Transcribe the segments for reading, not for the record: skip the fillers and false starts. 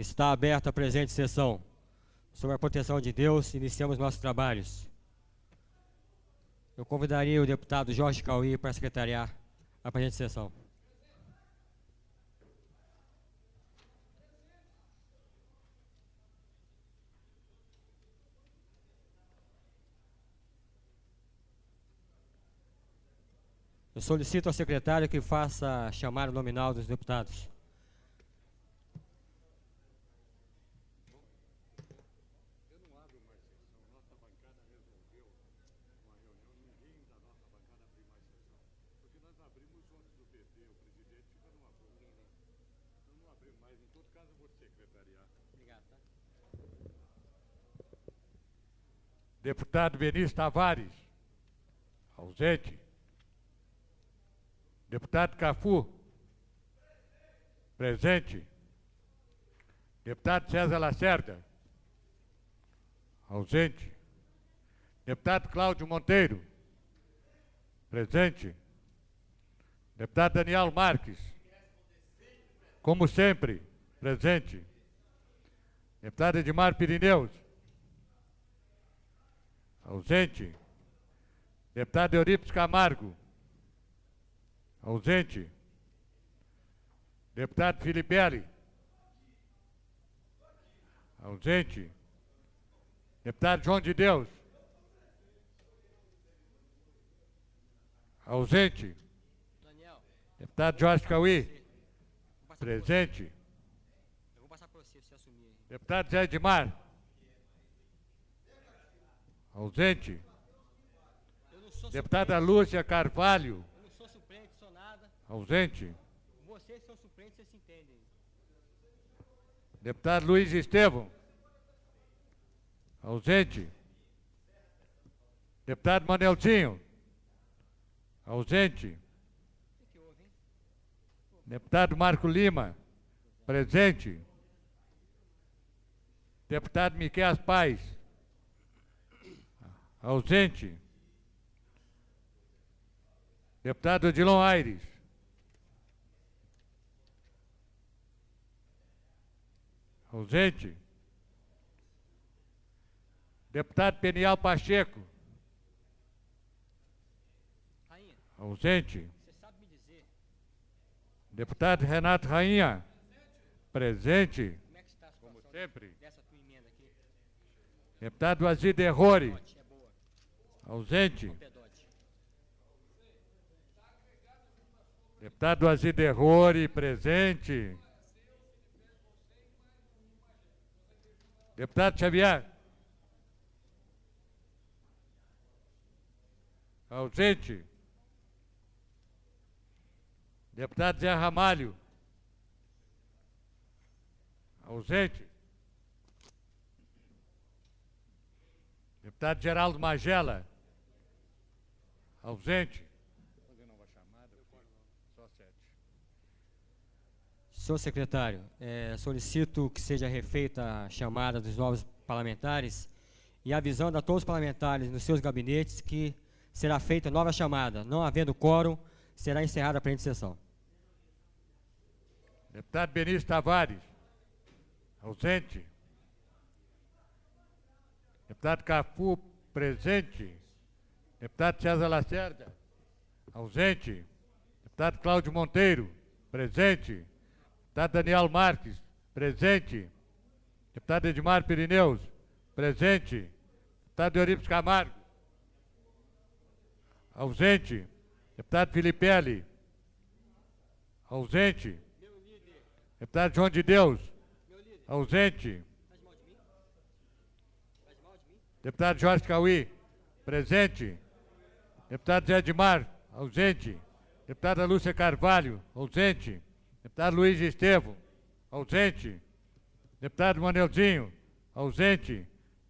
Está aberta a presente sessão. Sob a proteção de Deus, iniciamos nossos trabalhos. Eu convidaria o deputado Jorge Cauí para secretariar a presente sessão. Eu solicito ao secretário que faça a chamada nominal dos deputados. Deputado Benício Tavares, ausente. Deputado Cafu, presente. Deputado César Lacerda, ausente. Deputado Cláudio Monteiro, presente. Deputado Daniel Marques, como sempre, presente. Deputado Edmar Pirineus, ausente. Deputado Eurípides Camargo, ausente. Deputado Filipelli, ausente. Deputado João de Deus, ausente. Deputado Jorge Cauí, presente. Eu vou passar para você assumir. Deputado Zé Edmar, ausente. Deputada Lúcia Carvalho, Eu não sou suplente, sou nada. ausente. Vocês são suplentes, vocês se entendem. Deputado Luiz Estevão, ausente. Deputado Manelzinho, ausente. O que houve, hein? Deputado Marco Lima, presente. Deputado Miquel Paz, ausente. Deputado Odilon Aires, ausente. Deputado Peniel Pacheco, Rainha, ausente. você sabe me dizer Deputado Renato Rainha, presente, como é que está a como situação sempre. dessa tua emenda aqui? Deputado Azir Derrori, Pedote, é boa. ausente. Ó, pedote. Deputado Azir Derrori, presente. Deputado Xavier, ausente. Deputado Zé Ramalho, ausente. Deputado Geraldo Magela, ausente. Só 7. Senhor secretário, solicito que seja refeita a chamada dos novos parlamentares e avisando a todos os parlamentares nos seus gabinetes que será feita nova chamada. Não havendo quórum, será encerrada a presente sessão. Deputado Benício Tavares, ausente. Deputado Cafu, presente. Deputado César Lacerda, ausente. Deputado Cláudio Monteiro, presente. Deputado Daniel Marques, presente. Deputado Edmar Pirineus, presente. Deputado Eurípides Camargo, ausente. Deputado Filipelli, ausente. Deputado João de Deus, ausente. Deputado Jorge Cauí, presente. Deputado Zé Edmar, ausente. Deputada Lúcia Carvalho, ausente. Deputado Luiz Estevão, ausente. Deputado Manelzinho, ausente.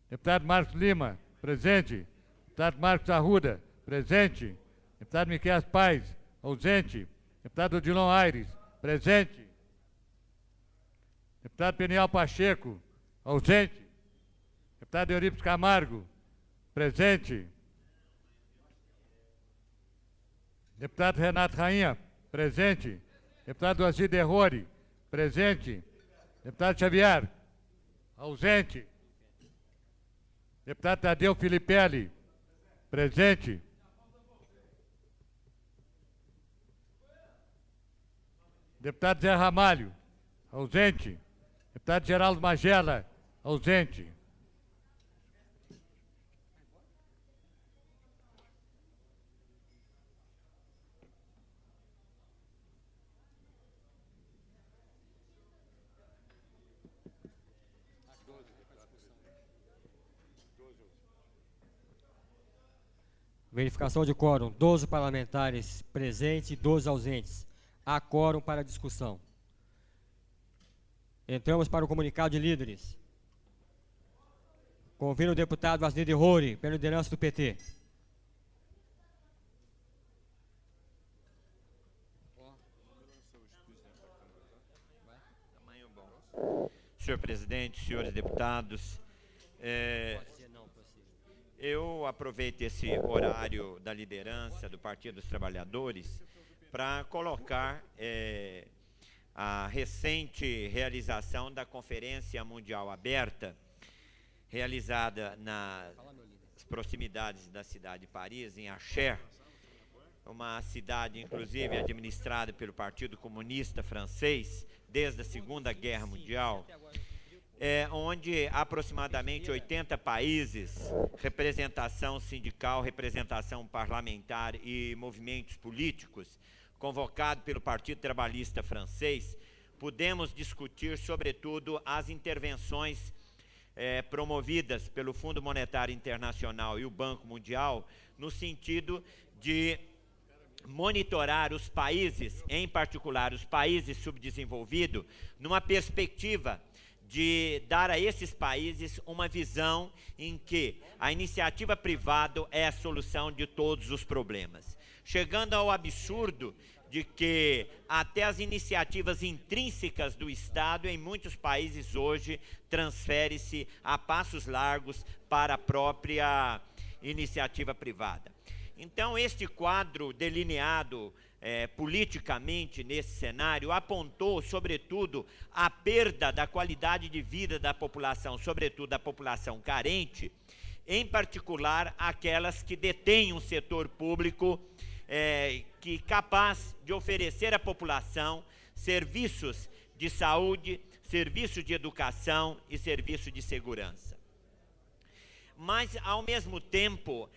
Deputado Marcos Lima, presente. Deputado Marcos Arruda, presente. Deputado Miquel Paz, ausente. Deputado Odilon Aires, presente. Deputado Peniel Pacheco, ausente. Deputado Eurípides Camargo, presente. Deputado Renato Rainha, presente. Deputado Azir Derrori, presente. Deputado Xavier. Ausente. Deputado Tadeu Filipelli. Presente. Deputado Zé Ramalho. Ausente. Deputado Geraldo Magela. Ausente. Verificação de quórum. 12 parlamentares presentes e 12 ausentes. Há quórum para discussão. Entramos para o comunicado de líderes. Convido o deputado Vasnir de Roure, pela liderança do PT. Senhor presidente, senhores deputados, eu aproveito esse horário da liderança do Partido dos Trabalhadores para colocar a recente realização da Conferência Mundial Aberta, realizada nas proximidades da cidade de Paris, em Acher, uma cidade, inclusive, administrada pelo Partido Comunista Francês desde a Segunda Guerra Mundial, onde aproximadamente 80 países, representação sindical, representação parlamentar e movimentos políticos, convocado pelo Partido Trabalhista Francês, pudemos discutir, sobretudo, as intervenções promovidas pelo Fundo Monetário Internacional e o Banco Mundial, no sentido de monitorar os países, em particular os países subdesenvolvidos, numa perspectiva de dar a esses países uma visão em que a iniciativa privada é a solução de todos os problemas. Chegando ao absurdo de que até as iniciativas intrínsecas do Estado, em muitos países hoje, transfere-se a passos largos para a própria iniciativa privada. Então, este quadro delineado politicamente nesse cenário apontou, sobretudo, a perda da qualidade de vida da população, sobretudo da população carente, em particular aquelas que detêm um setor público que capaz de oferecer à população serviços de saúde, serviços de educação e serviços de segurança. Mas, ao mesmo tempo,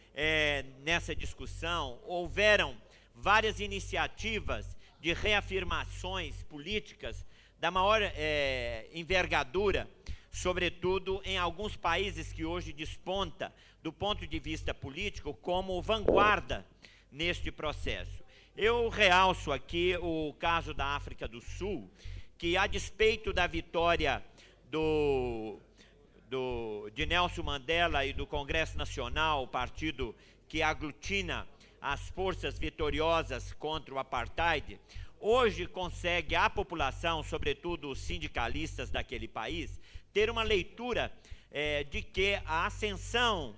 nessa discussão, houveram várias iniciativas de reafirmações políticas da maior envergadura, sobretudo em alguns países que hoje desponta, do ponto de vista político, como vanguarda neste processo. Eu realço aqui o caso da África do Sul, que, a despeito da vitória de Nelson Mandela e do Congresso Nacional, o partido que aglutina as forças vitoriosas contra o apartheid, hoje consegue a população, sobretudo os sindicalistas daquele país, ter uma leitura de que a ascensão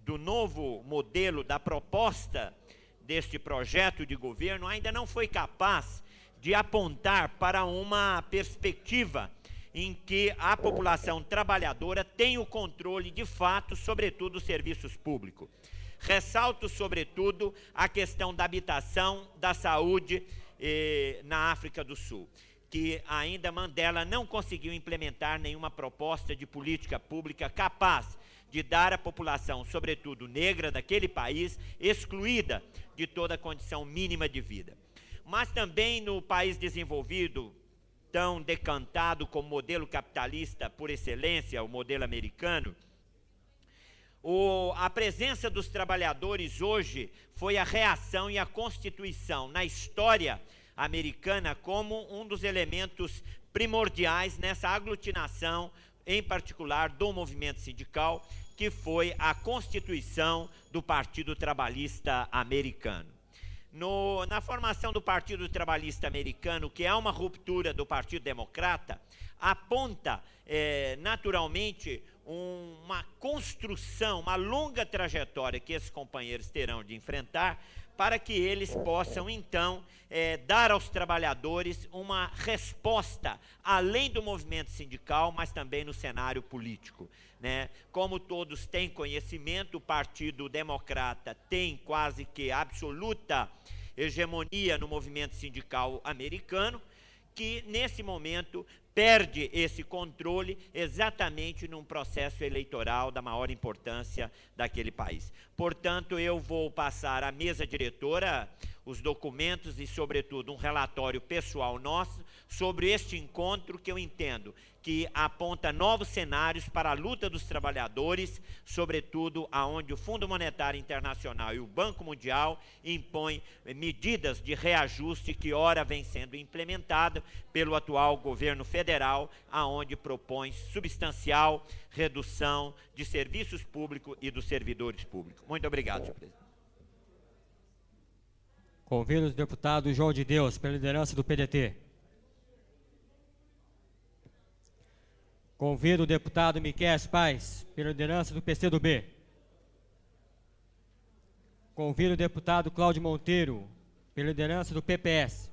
do novo modelo, da proposta deste projeto de governo, ainda não foi capaz de apontar para uma perspectiva em que a população trabalhadora tem o controle de fato, sobretudo, dos serviços públicos. Ressalto, sobretudo, a questão da habitação, da saúde na África do Sul, que ainda Mandela não conseguiu implementar nenhuma proposta de política pública capaz de dar à população, sobretudo negra daquele país, excluída de toda a condição mínima de vida. Mas também no país desenvolvido, tão decantado como modelo capitalista por excelência, o modelo americano, a presença dos trabalhadores hoje foi a reação e a constituição na história americana como um dos elementos primordiais nessa aglutinação, em particular do movimento sindical, que foi a constituição do Partido Trabalhista Americano. Na formação do Partido Trabalhista Americano, que é uma ruptura do Partido Democrata, aponta naturalmente uma construção, uma longa trajetória que esses companheiros terão de enfrentar, para que eles possam, então, dar aos trabalhadores uma resposta, além do movimento sindical, mas também no cenário político, né? Como todos têm conhecimento, o Partido Democrata tem quase que absoluta hegemonia no movimento sindical americano, que nesse momento perde esse controle exatamente num processo eleitoral da maior importância daquele país. Portanto, eu vou passar à mesa diretora os documentos e, sobretudo, um relatório pessoal nosso sobre este encontro, que eu entendo que aponta novos cenários para a luta dos trabalhadores, sobretudo aonde o Fundo Monetário Internacional e o Banco Mundial impõem medidas de reajuste que ora vem sendo implementado pelo atual governo federal, aonde propõe substancial redução de serviços públicos e dos servidores públicos. Muito obrigado, senhor presidente. Convido o deputado João de Deus, pela liderança do PDT. Convido o deputado Miquel Paz, pela liderança do PCdoB. Convido o deputado Cláudio Monteiro, pela liderança do PPS.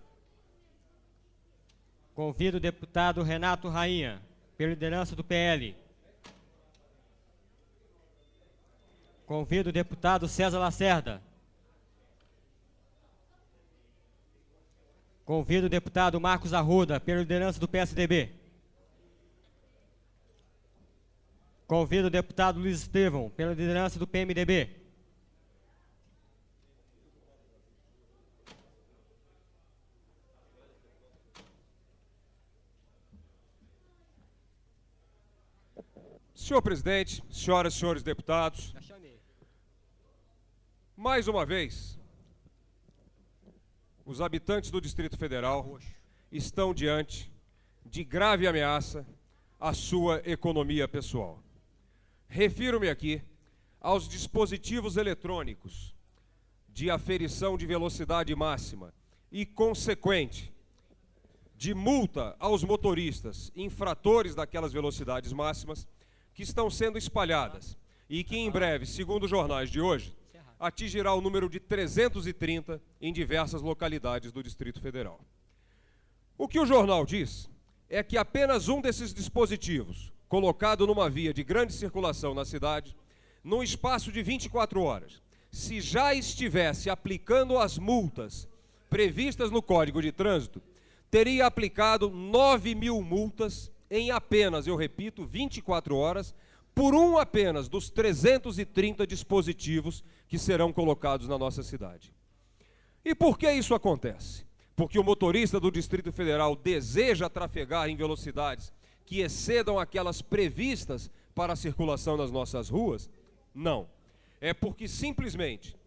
Convido o deputado Renato Rainha, pela liderança do PL. Convido o deputado César Lacerda. Convido o deputado Marcos Arruda, pela liderança do PSDB. Convido o deputado Luiz Estevão, pela liderança do PMDB. Senhor presidente, senhoras e senhores deputados, mais uma vez, os habitantes do Distrito Federal estão diante de grave ameaça à sua economia pessoal. Refiro-me aqui aos dispositivos eletrônicos de aferição de velocidade máxima e consequente de multa aos motoristas infratores daquelas velocidades máximas que estão sendo espalhadas e que em breve, segundo os jornais de hoje, atingirá o número de 330 em diversas localidades do Distrito Federal. O que o jornal diz é que apenas um desses dispositivos, colocado numa via de grande circulação na cidade, num espaço de 24 horas, se já estivesse aplicando as multas previstas no Código de Trânsito, teria aplicado 9.000 multas em apenas, eu repito, 24 horas, por um apenas dos 330 dispositivos que serão colocados na nossa cidade. E por que isso acontece? Porque o motorista do Distrito Federal deseja trafegar em velocidades que excedam aquelas previstas para a circulação nas nossas ruas? Não. É porque simplesmente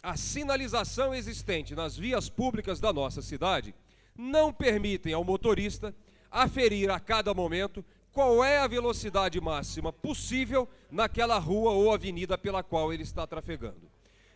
a sinalização existente nas vias públicas da nossa cidade não permitem ao motorista aferir a cada momento qual é a velocidade máxima possível naquela rua ou avenida pela qual ele está trafegando.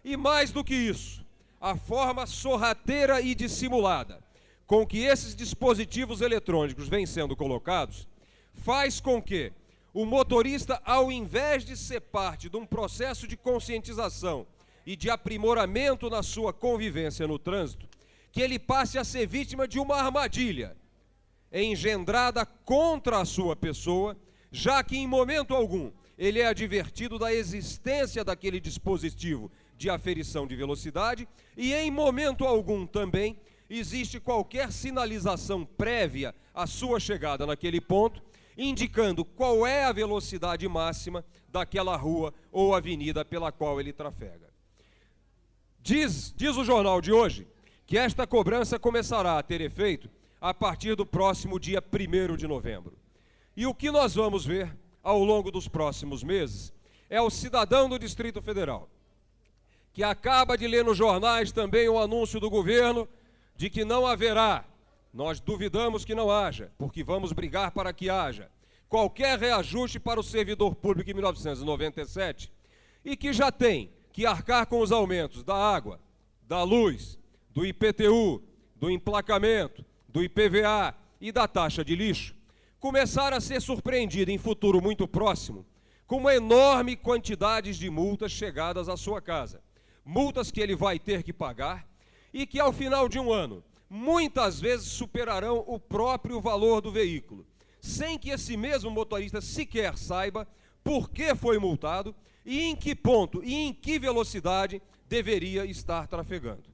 E mais do que isso, a forma sorrateira e dissimulada com que esses dispositivos eletrônicos vêm sendo colocados faz com que o motorista, ao invés de ser parte de um processo de conscientização e de aprimoramento na sua convivência no trânsito, que ele passe a ser vítima de uma armadilha engendrada contra a sua pessoa, já que em momento algum ele é advertido da existência daquele dispositivo de aferição de velocidade e em momento algum também existe qualquer sinalização prévia à sua chegada naquele ponto, indicando qual é a velocidade máxima daquela rua ou avenida pela qual ele trafega. Diz o jornal de hoje que esta cobrança começará a ter efeito a partir do próximo dia 1º de novembro. E o que nós vamos ver ao longo dos próximos meses é o cidadão do Distrito Federal, que acaba de ler nos jornais também o anúncio do governo de que não haverá, nós duvidamos que não haja, porque vamos brigar para que haja, qualquer reajuste para o servidor público em 1997, e que já tem que arcar com os aumentos da água, da luz, do IPTU, do emplacamento, do IPVA e da taxa de lixo, começar a ser surpreendido em futuro muito próximo com uma enorme quantidade de multas chegadas à sua casa. Multas que ele vai ter que pagar e que, ao final de um ano, muitas vezes superarão o próprio valor do veículo, sem que esse mesmo motorista sequer saiba por que foi multado e em que ponto e em que velocidade deveria estar trafegando.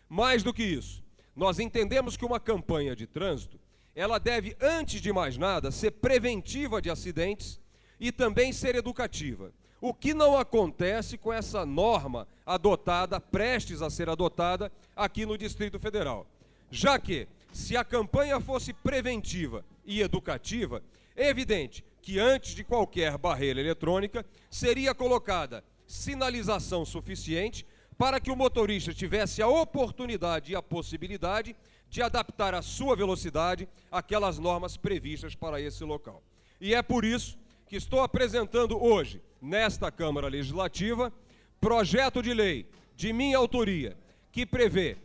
Mais do que isso, nós entendemos que uma campanha de trânsito, ela deve, antes de mais nada, ser preventiva de acidentes e também ser educativa. O que não acontece com essa norma adotada, prestes a ser adotada, aqui no Distrito Federal. Já que, se a campanha fosse preventiva e educativa, é evidente que antes de qualquer barreira eletrônica, seria colocada sinalização suficiente para que o motorista tivesse a oportunidade e a possibilidade de adaptar a sua velocidade àquelas normas previstas para esse local. E é por isso que estou apresentando hoje, nesta Câmara Legislativa, projeto de lei de minha autoria, que prevê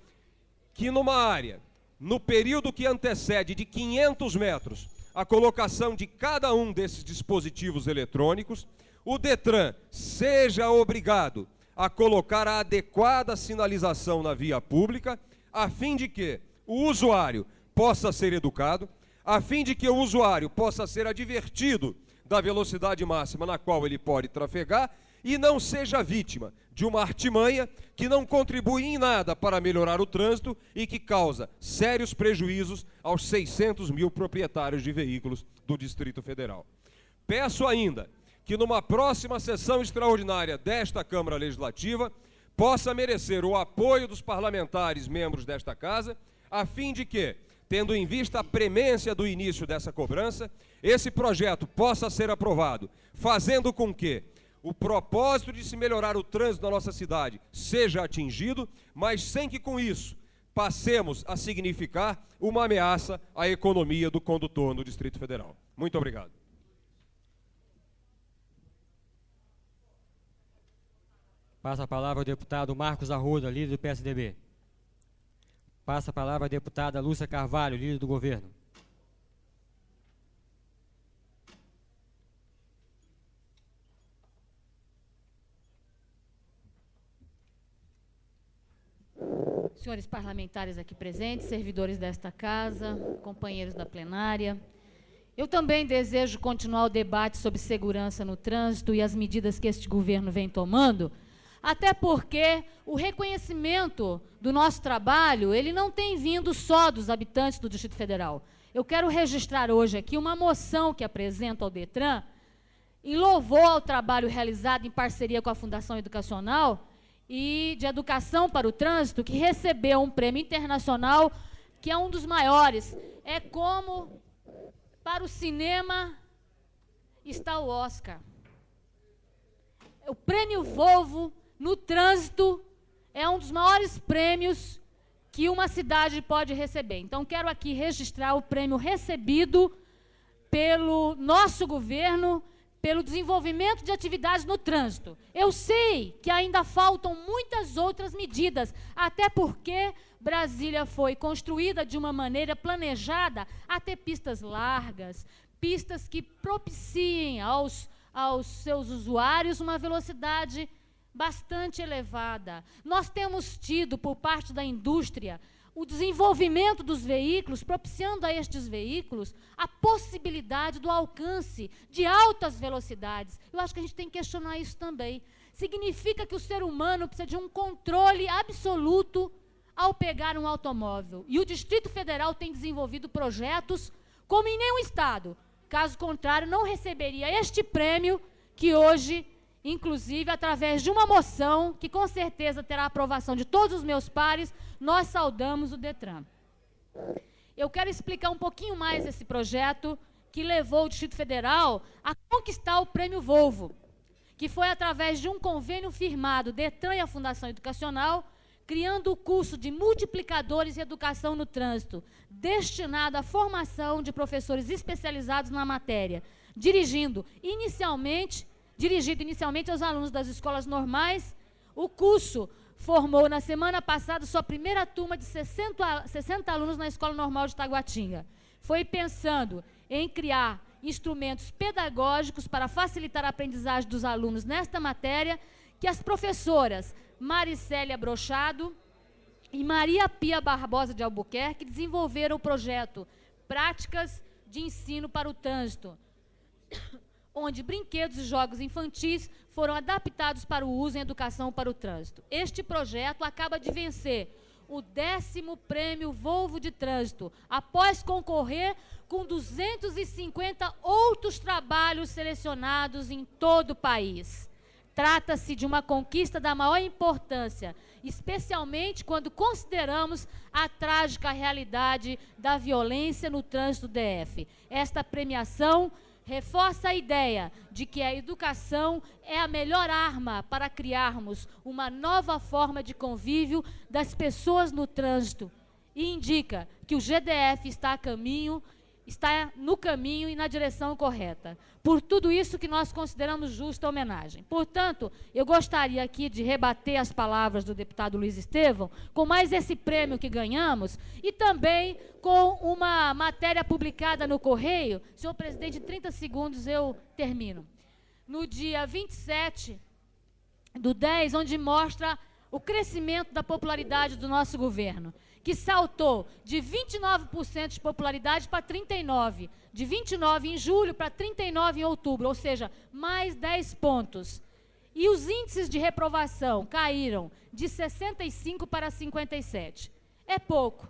que numa área, no período que antecede de 500 metros, a colocação de cada um desses dispositivos eletrônicos, o DETRAN seja obrigado a colocar a adequada sinalização na via pública, a fim de que o usuário possa ser educado, a fim de que o usuário possa ser advertido da velocidade máxima na qual ele pode trafegar e não seja vítima de uma artimanha que não contribui em nada para melhorar o trânsito e que causa sérios prejuízos aos 600 mil proprietários de veículos do Distrito Federal. Peço ainda que numa próxima sessão extraordinária desta Câmara Legislativa possa merecer o apoio dos parlamentares membros desta Casa, a fim de que, tendo em vista a premência do início dessa cobrança, esse projeto possa ser aprovado, fazendo com que o propósito de se melhorar o trânsito na nossa cidade seja atingido, mas sem que com isso passemos a significar uma ameaça à economia do condutor no Distrito Federal. Muito obrigado. Passa a palavra ao deputado Marcos Arruda, líder do PSDB. Passa a palavra à deputada Lúcia Carvalho, líder do governo. Senhores parlamentares aqui presentes, servidores desta casa, companheiros da plenária, eu também desejo continuar o debate sobre segurança no trânsito e as medidas que este governo vem tomando, até porque o reconhecimento do nosso trabalho, ele não tem vindo só dos habitantes do Distrito Federal. Eu quero registrar hoje aqui uma moção que apresento ao DETRAN em louvor ao trabalho realizado em parceria com a Fundação Educacional e de Educação para o Trânsito, que recebeu um prêmio internacional, que é um dos maiores. É como para o cinema está o Oscar. O prêmio Volvo no trânsito é um dos maiores prêmios que uma cidade pode receber. Então, quero aqui registrar o prêmio recebido pelo nosso governo, pelo desenvolvimento de atividades no trânsito. Eu sei que ainda faltam muitas outras medidas, até porque Brasília foi construída de uma maneira planejada a ter pistas largas, pistas que propiciem aos seus usuários uma velocidade bastante elevada. Nós temos tido, por parte da indústria, o desenvolvimento dos veículos, propiciando a estes veículos a possibilidade do alcance de altas velocidades. Eu acho que a gente tem que questionar isso também. Significa que o ser humano precisa de um controle absoluto ao pegar um automóvel. E o Distrito Federal tem desenvolvido projetos como em nenhum estado. Caso contrário, não receberia este prêmio que hoje, inclusive, através de uma moção, que com certeza terá a aprovação de todos os meus pares, nós saudamos o DETRAN. Eu quero explicar um pouquinho mais esse projeto que levou o Distrito Federal a conquistar o prêmio Volvo, que foi através de um convênio firmado DETRAN e a Fundação Educacional, criando o curso de multiplicadores em educação no trânsito, destinado à formação de professores especializados na matéria, dirigido inicialmente aos alunos das escolas normais. O curso formou, na semana passada, sua primeira turma de 60 alunos na Escola Normal de Taguatinga. Foi pensando em criar instrumentos pedagógicos para facilitar a aprendizagem dos alunos nesta matéria, que as professoras Maricélia Brochado e Maria Pia Barbosa de Albuquerque desenvolveram o projeto Práticas de Ensino para o Trânsito, onde brinquedos e jogos infantis foram adaptados para o uso em educação para o trânsito. Este projeto acaba de vencer o 10º Prêmio Volvo de Trânsito, após concorrer com 250 outros trabalhos selecionados em todo o país. Trata-se de uma conquista da maior importância, especialmente quando consideramos a trágica realidade da violência no trânsito DF. Esta premiação reforça a ideia de que a educação é a melhor arma para criarmos uma nova forma de convívio das pessoas no trânsito e indica que o GDF está no caminho e na direção correta. Por tudo isso que nós consideramos justa a homenagem. Portanto, eu gostaria aqui de rebater as palavras do deputado Luiz Estevão, com mais esse prêmio que ganhamos, e também com uma matéria publicada no Correio. Senhor presidente, em 30 segundos eu termino. No dia 27/10, onde mostra o crescimento da popularidade do nosso governo, que saltou de 29% de popularidade para 39%, de 29% em julho para 39% em outubro, ou seja, mais 10 pontos. E os índices de reprovação caíram de 65 para 57. É pouco,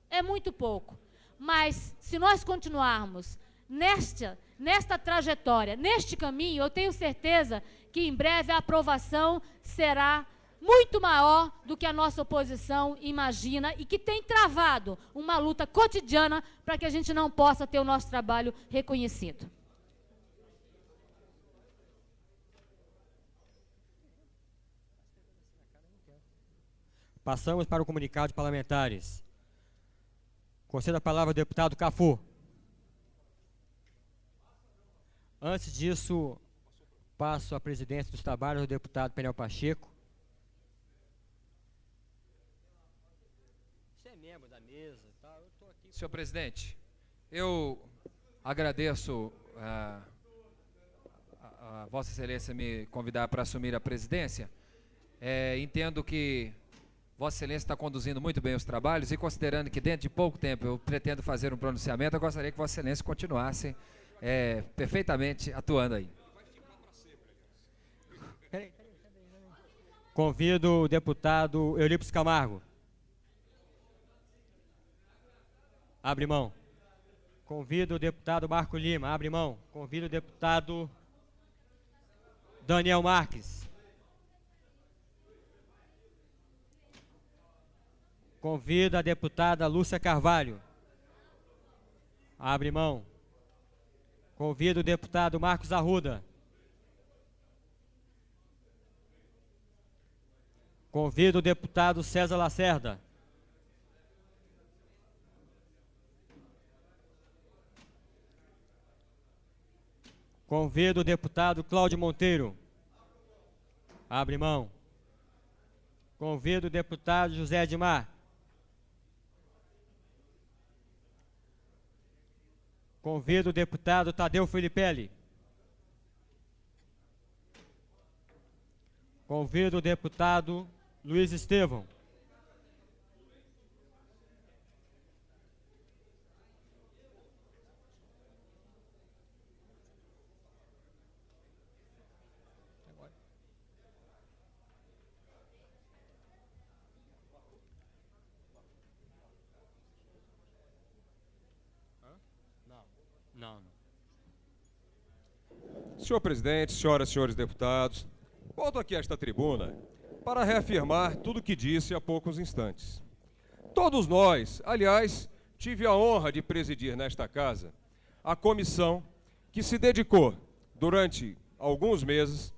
é muito pouco, mas se nós continuarmos nesta trajetória, neste caminho, eu tenho certeza que em breve a aprovação será muito maior do que a nossa oposição imagina e que tem travado uma luta cotidiana para que a gente não possa ter o nosso trabalho reconhecido. Passamos para o comunicado de parlamentares. Concedo a palavra ao deputado Cafu. Antes disso, passo a presidência dos trabalhos ao deputado Penel Pacheco. Você é membro da mesa, tá? Eu tô aqui. Senhor presidente, eu agradeço a Vossa Excelência me convidar para assumir a presidência. Entendo que Vossa Excelência está conduzindo muito bem os trabalhos e considerando que dentro de pouco tempo eu pretendo fazer um pronunciamento, eu gostaria que Vossa Excelência continuasse perfeitamente atuando aí. Convido o deputado Eurípides Camargo. Abre mão. Convido o deputado Marco Lima. Abre mão. Convido o deputado Daniel Marques. Convido a deputada Lúcia Carvalho. Abre mão. Convido o deputado Marcos Arruda. Convido o deputado César Lacerda. Convido o deputado Cláudio Monteiro. Abre mão. Convido o deputado José Edmar. Convido o deputado Tadeu Filipelli. Convido o deputado Luiz Estevão. Não. Senhor presidente, senhoras e senhores deputados, volto aqui a esta tribuna para reafirmar tudo o que disse há poucos instantes. Todos nós, aliás, tive a honra de presidir nesta casa a comissão que se dedicou durante alguns meses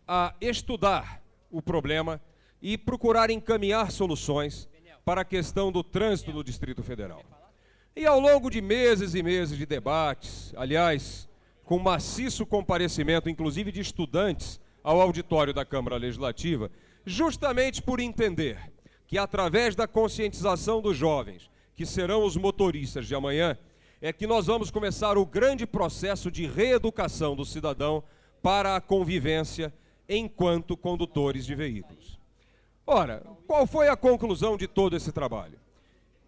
a estudar o problema e procurar encaminhar soluções para a questão do trânsito no Distrito Federal. E ao longo de meses e meses de debates, aliás, com maciço comparecimento, inclusive de estudantes, ao auditório da Câmara Legislativa, justamente por entender que, através da conscientização dos jovens, que serão os motoristas de amanhã, é que nós vamos começar o grande processo de reeducação do cidadão para a convivência enquanto condutores de veículos. Ora, qual foi a conclusão de todo esse trabalho?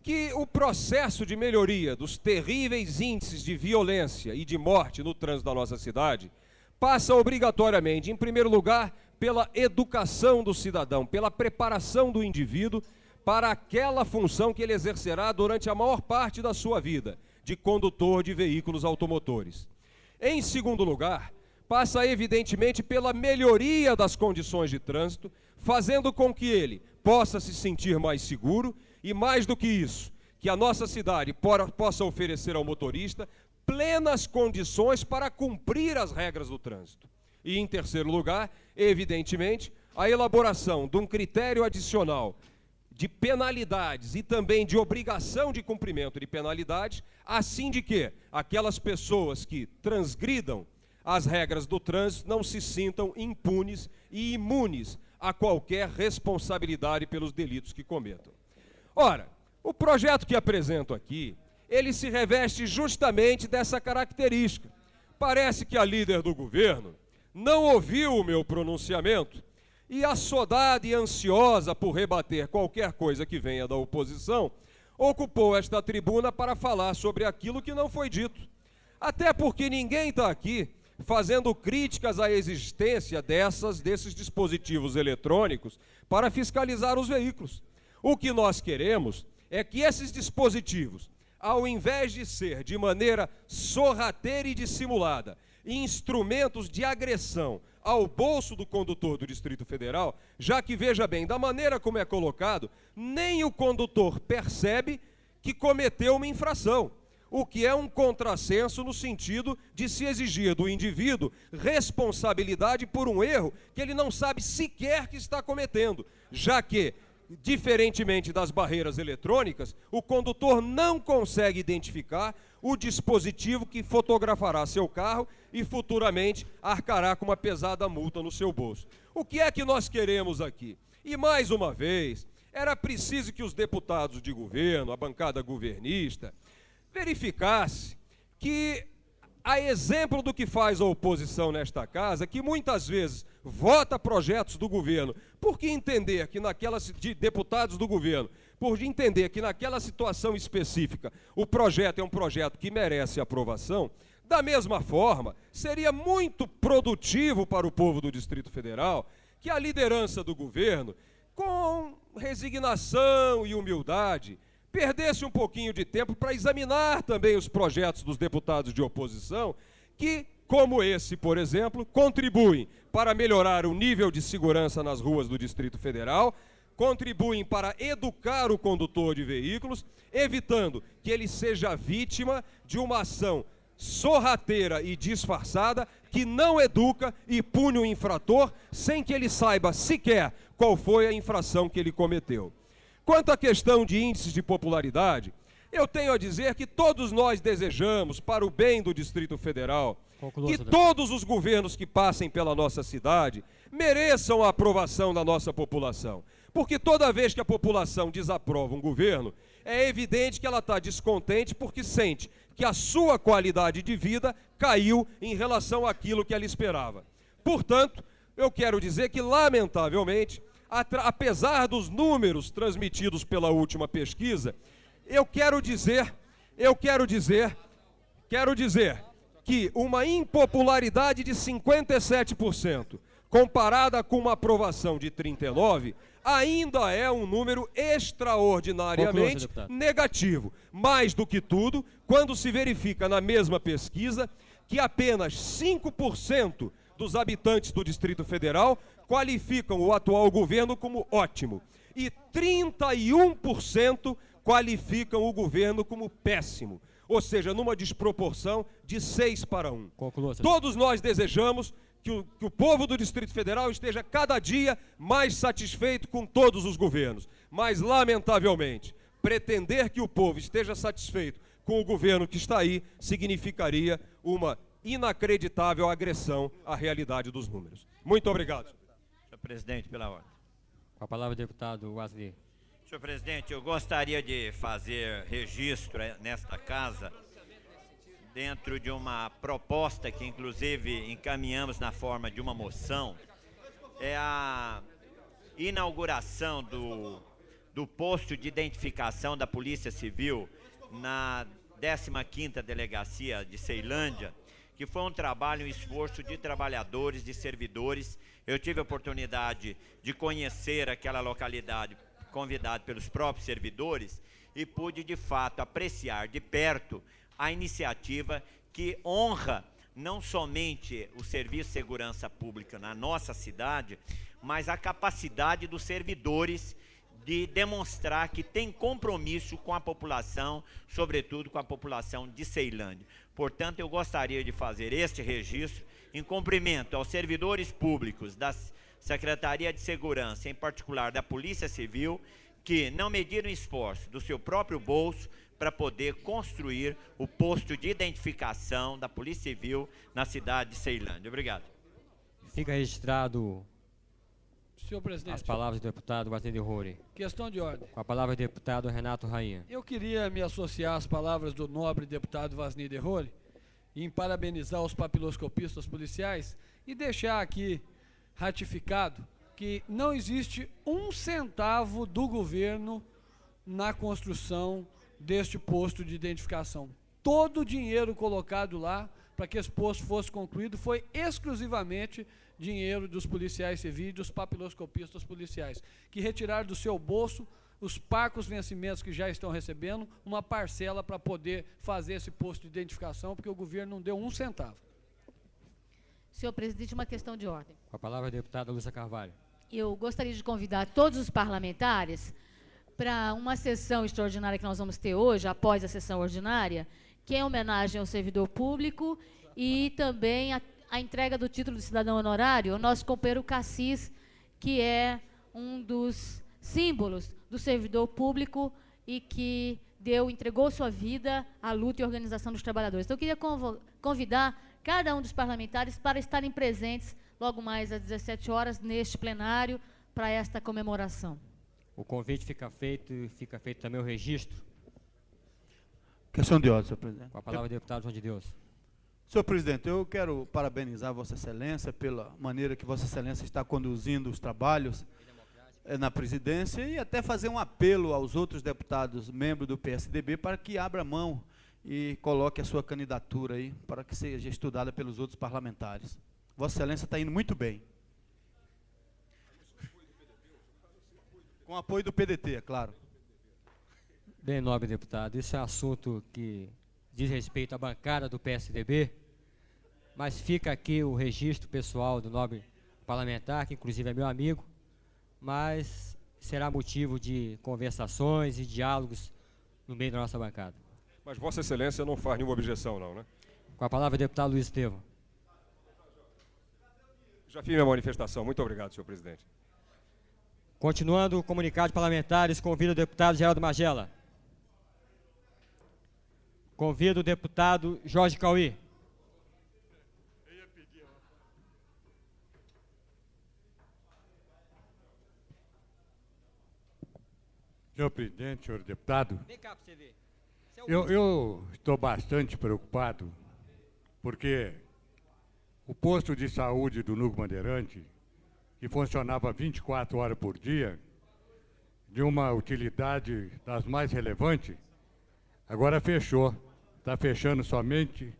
Que o processo de melhoria dos terríveis índices de violência e de morte no trânsito da nossa cidade passa obrigatoriamente, em primeiro lugar, pela educação do cidadão, pela preparação do indivíduo para aquela função que ele exercerá durante a maior parte da sua vida, de condutor de veículos automotores. Em segundo lugar, passa evidentemente pela melhoria das condições de trânsito, fazendo com que ele possa se sentir mais seguro e, mais do que isso, que a nossa cidade possa oferecer ao motorista plenas condições para cumprir as regras do trânsito. E, em terceiro lugar, evidentemente, a elaboração de um critério adicional de penalidades e também de obrigação de cumprimento de penalidades, assim de que aquelas pessoas que transgridam as regras do trânsito não se sintam impunes e imunes a qualquer responsabilidade pelos delitos que cometam. Ora, o projeto que apresento aqui, ele se reveste justamente dessa característica. Parece que a líder do governo não ouviu o meu pronunciamento e, assodada e ansiosa por rebater qualquer coisa que venha da oposição, ocupou esta tribuna para falar sobre aquilo que não foi dito. Até porque ninguém está aqui fazendo críticas à existência desses dispositivos eletrônicos para fiscalizar os veículos. O que nós queremos é que esses dispositivos, ao invés de ser de maneira sorrateira e dissimulada, instrumentos de agressão ao bolso do condutor do Distrito Federal, já que, veja bem, da maneira como é colocado, nem o condutor percebe que cometeu uma infração, o que é um contrassenso no sentido de se exigir do indivíduo responsabilidade por um erro que ele não sabe sequer que está cometendo, já que, diferentemente das barreiras eletrônicas, o condutor não consegue identificar o dispositivo que fotografará seu carro e futuramente arcará com uma pesada multa no seu bolso. O que é que nós queremos aqui? E mais uma vez, era preciso que os deputados de governo, a bancada governista, verificasse que, a exemplo do que faz a oposição nesta casa, que muitas vezes vota projetos do governo, porque entender que de deputados do governo, por entender que naquela situação específica o projeto é um projeto que merece aprovação, da mesma forma, seria muito produtivo para o povo do Distrito Federal que a liderança do governo, com resignação e humildade, perdesse um pouquinho de tempo para examinar também os projetos dos deputados de oposição que, como esse, por exemplo, contribuem para melhorar o nível de segurança nas ruas do Distrito Federal, contribuem para educar o condutor de veículos, evitando que ele seja vítima de uma ação sorrateira e disfarçada que não educa e pune o infrator sem que ele saiba sequer qual foi a infração que ele cometeu. Quanto à questão de índices de popularidade, eu tenho a dizer que todos nós desejamos, para o bem do Distrito Federal, que todos os governos que passem pela nossa cidade mereçam a aprovação da nossa população. Porque toda vez que a população desaprova um governo, é evidente que ela está descontente porque sente que a sua qualidade de vida caiu em relação àquilo que ela esperava. Portanto, eu quero dizer que, lamentavelmente, apesar dos números transmitidos pela última pesquisa, quero dizer que uma impopularidade de 57%, comparada com uma aprovação de 39%, ainda é um número extraordinariamente negativo. Mais do que tudo, quando se verifica na mesma pesquisa que apenas 5% dos habitantes do Distrito Federal qualificam o atual governo como ótimo e 31% qualificam o governo como péssimo, ou seja, numa desproporção de 6-1. Todos nós desejamos que o povo do Distrito Federal esteja cada dia mais satisfeito com todos os governos, mas, lamentavelmente, pretender que o povo esteja satisfeito com o governo que está aí significaria uma inacreditável agressão à realidade dos números. Muito obrigado. Senhor presidente, pela ordem. Com a palavra, o deputado Wesley. Senhor presidente, eu gostaria de fazer registro nesta casa dentro de uma proposta que inclusive encaminhamos na forma de uma moção, é a inauguração do posto de identificação da Polícia Civil na 15ª Delegacia de Ceilândia, que foi um trabalho, um esforço de trabalhadores, de servidores. Eu tive a oportunidade de conhecer aquela localidade, convidado pelos próprios servidores, e pude, de fato, apreciar de perto a iniciativa que honra não somente o Serviço de Segurança Pública na nossa cidade, mas a capacidade dos servidores de demonstrar que tem compromisso com a população, sobretudo com a população de Ceilândia. Portanto, eu gostaria de fazer este registro em cumprimento aos servidores públicos da Secretaria de Segurança, em particular da Polícia Civil, que não mediram esforço do seu próprio bolso para poder construir o posto de identificação da Polícia Civil na cidade de Ceilândia. Obrigado. Fica registrado Senhor presidente, as palavras do deputado Guatemi Roure. questão de ordem. Com a palavra o deputado Renato Rainha. Eu queria me associar às palavras do nobre deputado Vasni de Roure em parabenizar os papiloscopistas policiais e deixar aqui ratificado que não existe um centavo do governo na construção deste posto de identificação. Todo o dinheiro colocado lá para que esse posto fosse concluído foi exclusivamente dinheiro dos policiais civis e dos papiloscopistas policiais, que retiraram do seu bolso os parcos vencimentos que já estão recebendo, uma parcela para poder fazer esse posto de identificação, porque o governo não deu um centavo. Senhor presidente, uma questão de ordem. Com a palavra a deputada Lúcia Carvalho. Eu gostaria de convidar todos os parlamentares para uma sessão extraordinária que nós vamos ter hoje, após a sessão ordinária, que é em homenagem ao servidor público e também a entrega do título de cidadão honorário ao nosso companheiro Cassis, que é um dos símbolos do servidor público e que entregou sua vida à luta e organização dos trabalhadores. Então, eu queria convidar cada um dos parlamentares para estarem presentes logo mais às 17 horas neste plenário para esta comemoração. O convite fica feito e fica feito também o registro. Questão de ordem, senhor presidente. Com a palavra o deputado João de Deus. Senhor presidente, eu quero parabenizar Vossa Excelência pela maneira que Vossa Excelência está conduzindo os trabalhos na presidência e até fazer um apelo aos outros deputados membros do PSDB para que abra mão e coloque a sua candidatura aí para que seja estudada pelos outros parlamentares. Vossa Excelência está indo muito bem. Com apoio do PDT, é claro. Bem, nobre deputado, isso é assunto que diz respeito à bancada do PSDB, mas fica aqui o registro pessoal do nobre parlamentar, que inclusive é meu amigo, mas será motivo de conversações e diálogos no meio da nossa bancada. Mas Vossa Excelência não faz nenhuma objeção, não, né? Com a palavra o deputado Luiz Estevão. Já fiz minha manifestação. Muito obrigado, senhor presidente. Continuando o comunicado de parlamentares, convido o deputado Geraldo Magela. Convido o deputado Jorge Cauí. Senhor presidente, senhor deputado, Vem cá para você ver. eu estou bastante preocupado porque o posto de saúde do Núcleo Bandeirante, que funcionava 24 horas por dia, de uma utilidade das mais relevantes, agora fechou. Está fechando somente,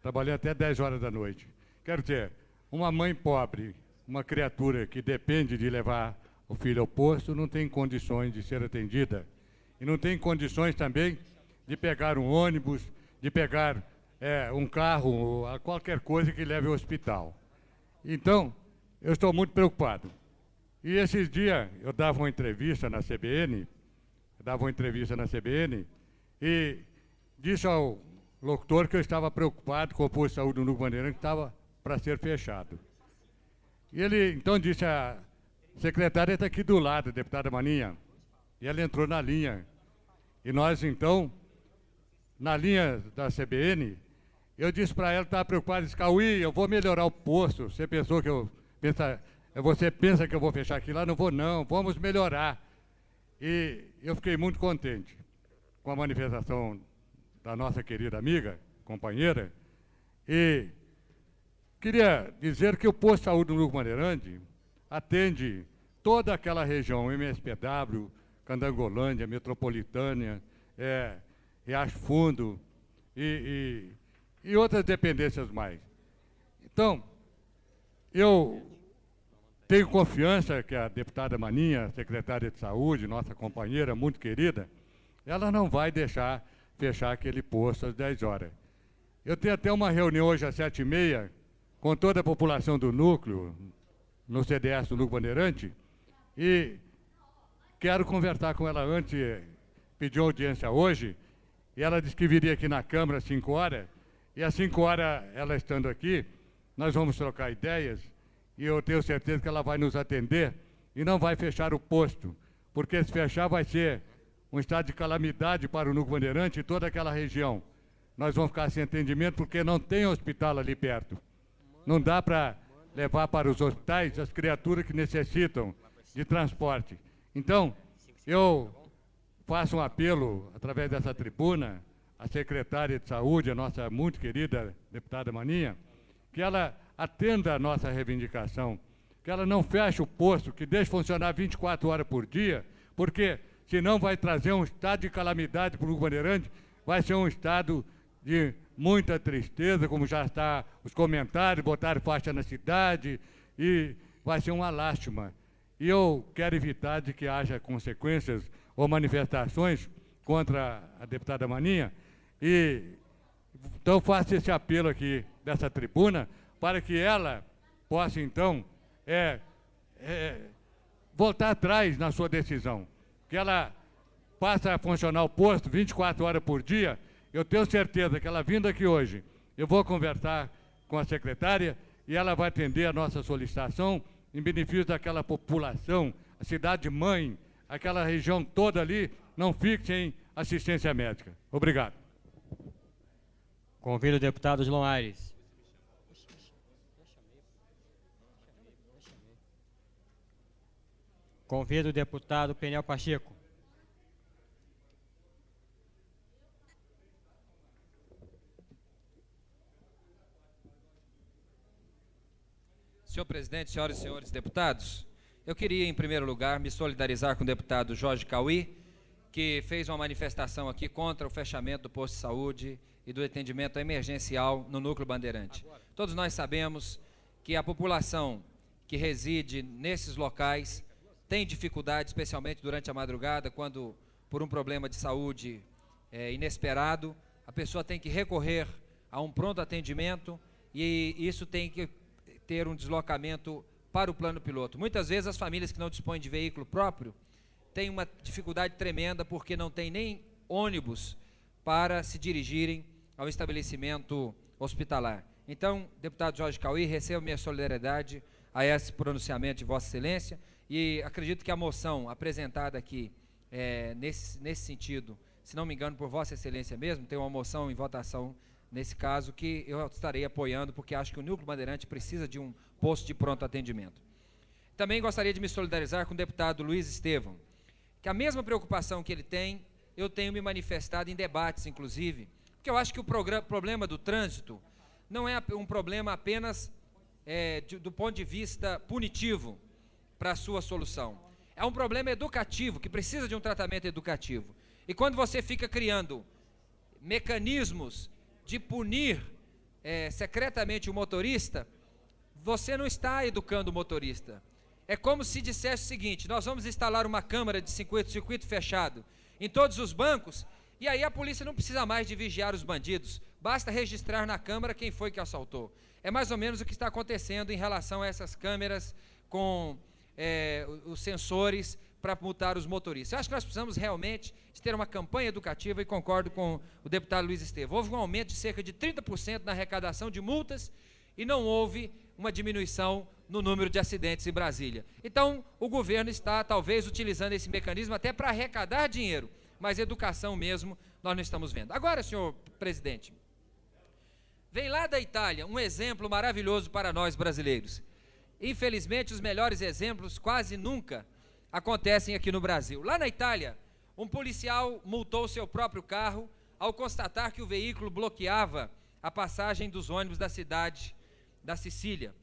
trabalhando até 10 horas da noite. Quero dizer, uma mãe pobre, uma criatura que depende de levar o filho ao posto, não tem condições de ser atendida. E não tem condições também de pegar um ônibus, de pegar um carro, ou qualquer coisa que leve ao hospital. Então, eu estou muito preocupado. E esses dias eu dava uma entrevista na CBN, e disse ao locutor que eu estava preocupado com o posto de saúde do Núcleo Bandeirante, que estava para ser fechado. E ele então disse, a secretária está aqui do lado, a deputada Maninha, e ela entrou na linha. E nós então, na linha da CBN, eu disse para ela que estava preocupada, disse, Cauí, eu vou melhorar o posto, você pensa que eu vou fechar aqui lá? Não vou não, vamos melhorar. E eu fiquei muito contente com a manifestação da nossa querida amiga, companheira, e queria dizer que o posto de saúde do Núcleo Bandeirante atende toda aquela região, MSPW, Candangolândia, Metropolitânia, Riacho Fundo e outras dependências mais. Então, eu tenho confiança que a deputada Maninha, secretária de Saúde, nossa companheira muito querida, ela não vai deixar fechar aquele posto às 10 horas. Eu tenho até uma reunião hoje às 7h30 com toda a população do núcleo, no CDS do Núcleo Bandeirante, e quero conversar com ela antes, pediu audiência hoje, e ela disse que viria aqui na Câmara às 5 horas, e às 5 horas, ela estando aqui, nós vamos trocar ideias, e eu tenho certeza que ela vai nos atender, e não vai fechar o posto, porque se fechar vai ser um estado de calamidade para o Núcleo Bandeirante e toda aquela região. Nós vamos ficar sem atendimento porque não tem hospital ali perto. Não dá para levar para os hospitais as criaturas que necessitam de transporte. Então, eu faço um apelo, através dessa tribuna, à secretária de Saúde, a nossa muito querida deputada Maninha, que ela atenda a nossa reivindicação, que ela não feche o posto, que deixe funcionar 24 horas por dia, porque senão vai trazer um estado de calamidade para o Núcleo Bandeirante, vai ser um estado de muita tristeza, como já está os comentários, botaram faixa na cidade, e vai ser uma lástima. E eu quero evitar de que haja consequências ou manifestações contra a deputada Maninha, e então faço esse apelo aqui dessa tribuna, para que ela possa, então, voltar atrás na sua decisão, que ela passa a funcionar o posto 24 horas por dia. Eu tenho certeza que ela vindo aqui hoje, eu vou conversar com a secretária e ela vai atender a nossa solicitação em benefício daquela população, a cidade-mãe, aquela região toda ali, não fique sem assistência médica. Obrigado. Convido o deputado João Aires. Convido o deputado Peniel Pacheco. Senhor presidente, senhoras e senhores deputados, eu queria, em primeiro lugar, me solidarizar com o deputado Jorge Cauí, que fez uma manifestação aqui contra o fechamento do posto de saúde e do atendimento emergencial no Núcleo Bandeirante. Todos nós sabemos que a população que reside nesses locais tem dificuldade, especialmente durante a madrugada, quando, por um problema de saúde inesperado, a pessoa tem que recorrer a um pronto atendimento e isso tem que ter um deslocamento para o plano piloto. Muitas vezes as famílias que não dispõem de veículo próprio têm uma dificuldade tremenda porque não tem nem ônibus para se dirigirem ao estabelecimento hospitalar. Então, deputado Jorge Cauí, receba minha solidariedade a esse pronunciamento de Vossa Excelência e acredito que a moção apresentada aqui nesse sentido, se não me engano, por Vossa Excelência mesmo, tem uma moção em votação nesse caso que eu estarei apoiando, porque acho que o Núcleo Bandeirante precisa de um posto de pronto atendimento. Também gostaria de me solidarizar com o deputado Luiz Estevão, que a mesma preocupação que ele tem, eu tenho me manifestado em debates, inclusive, porque eu acho que o problema do trânsito não é um problema apenas do ponto de vista punitivo para a sua solução. É um problema educativo, que precisa de um tratamento educativo. E quando você fica criando mecanismos de punir secretamente o motorista, você não está educando o motorista. É como se dissesse o seguinte: nós vamos instalar uma câmera de circuito fechado em todos os bancos, e aí a polícia não precisa mais de vigiar os bandidos, basta registrar na câmera quem foi que assaltou. É mais ou menos o que está acontecendo em relação a essas câmeras com os sensores para multar os motoristas. Eu acho que nós precisamos realmente de ter uma campanha educativa, e concordo com o deputado Luiz Estevão. Houve um aumento de cerca de 30% na arrecadação de multas e não houve uma diminuição no número de acidentes em Brasília. Então, o governo está, talvez, utilizando esse mecanismo até para arrecadar dinheiro, mas educação mesmo nós não estamos vendo. Agora, senhor presidente, vem lá da Itália um exemplo maravilhoso para nós brasileiros. Infelizmente, os melhores exemplos quase nunca acontecem aqui no Brasil. Lá na Itália, um policial multou seu próprio carro ao constatar que o veículo bloqueava a passagem dos ônibus da cidade da Sicília.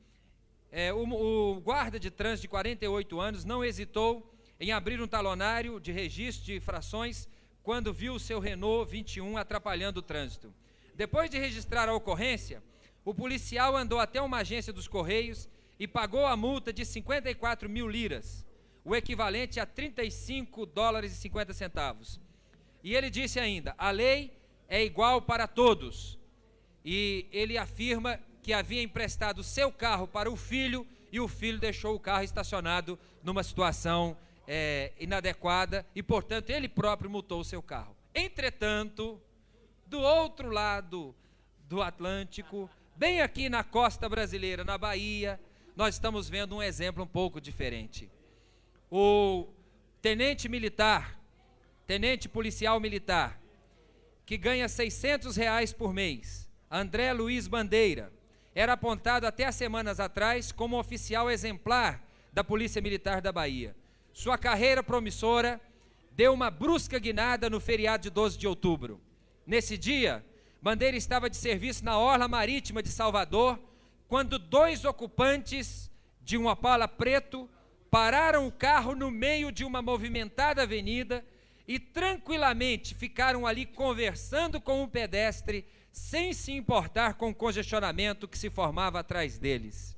O guarda de trânsito de 48 anos não hesitou em abrir um talonário de registro de infrações quando viu o seu Renault 21 atrapalhando o trânsito. Depois de registrar a ocorrência, o policial andou até uma agência dos Correios e pagou a multa de 54 mil liras, o equivalente a 35 dólares e 50 centavos. E ele disse ainda: a lei é igual para todos. E ele afirma que havia emprestado seu carro para o filho e o filho deixou o carro estacionado numa situação inadequada e, portanto, ele próprio multou o seu carro. Entretanto, do outro lado do Atlântico, bem aqui na costa brasileira, na Bahia, nós estamos vendo um exemplo um pouco diferente. O tenente policial militar, que ganha R$600 por mês, André Luiz Bandeira, era apontado até há semanas atrás como oficial exemplar da Polícia Militar da Bahia. Sua carreira promissora deu uma brusca guinada no feriado de 12 de outubro. Nesse dia, Bandeira estava de serviço na orla marítima de Salvador, quando 2 ocupantes de um Opala preto pararam o carro no meio de uma movimentada avenida e tranquilamente ficaram ali conversando com um pedestre, sem se importar com o congestionamento que se formava atrás deles.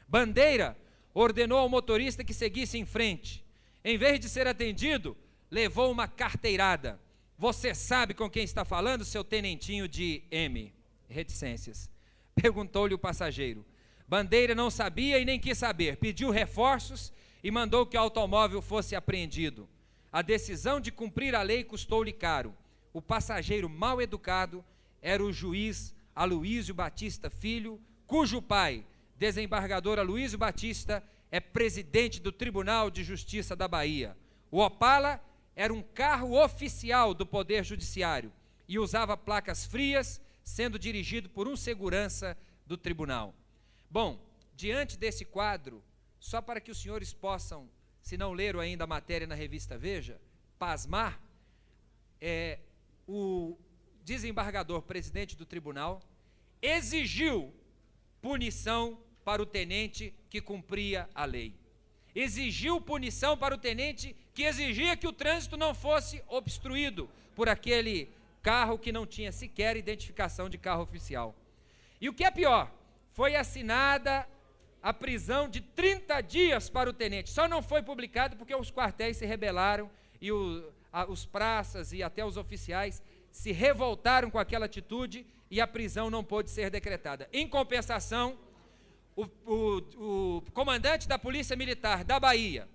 Bandeira ordenou ao motorista que seguisse em frente. Em vez de ser atendido, levou uma carteirada. Você sabe com quem está falando, seu tenentinho de M? Reticências. Perguntou-lhe o passageiro. Bandeira não sabia e nem quis saber. Pediu reforços e mandou que o automóvel fosse apreendido. A decisão de cumprir a lei custou-lhe caro. O passageiro mal educado era o juiz Aloísio Batista Filho, cujo pai, desembargador Aloísio Batista, é presidente do Tribunal de Justiça da Bahia. O Opala era um carro oficial do Poder Judiciário e usava placas frias, sendo dirigido por um segurança do tribunal. Bom, diante desse quadro, só para que os senhores possam, se não leram ainda a matéria na revista Veja, pasmar, o desembargador presidente do tribunal exigiu punição para o tenente que cumpria a lei. Exigiu punição para o tenente que exigia que o trânsito não fosse obstruído por aquele carro que não tinha sequer identificação de carro oficial. E o que é pior, foi assinada a prisão de 30 dias para o tenente. Só não foi publicado porque os quartéis se rebelaram e os praças e até os oficiais se revoltaram com aquela atitude e a prisão não pôde ser decretada. Em compensação, o comandante da Polícia Militar da Bahia,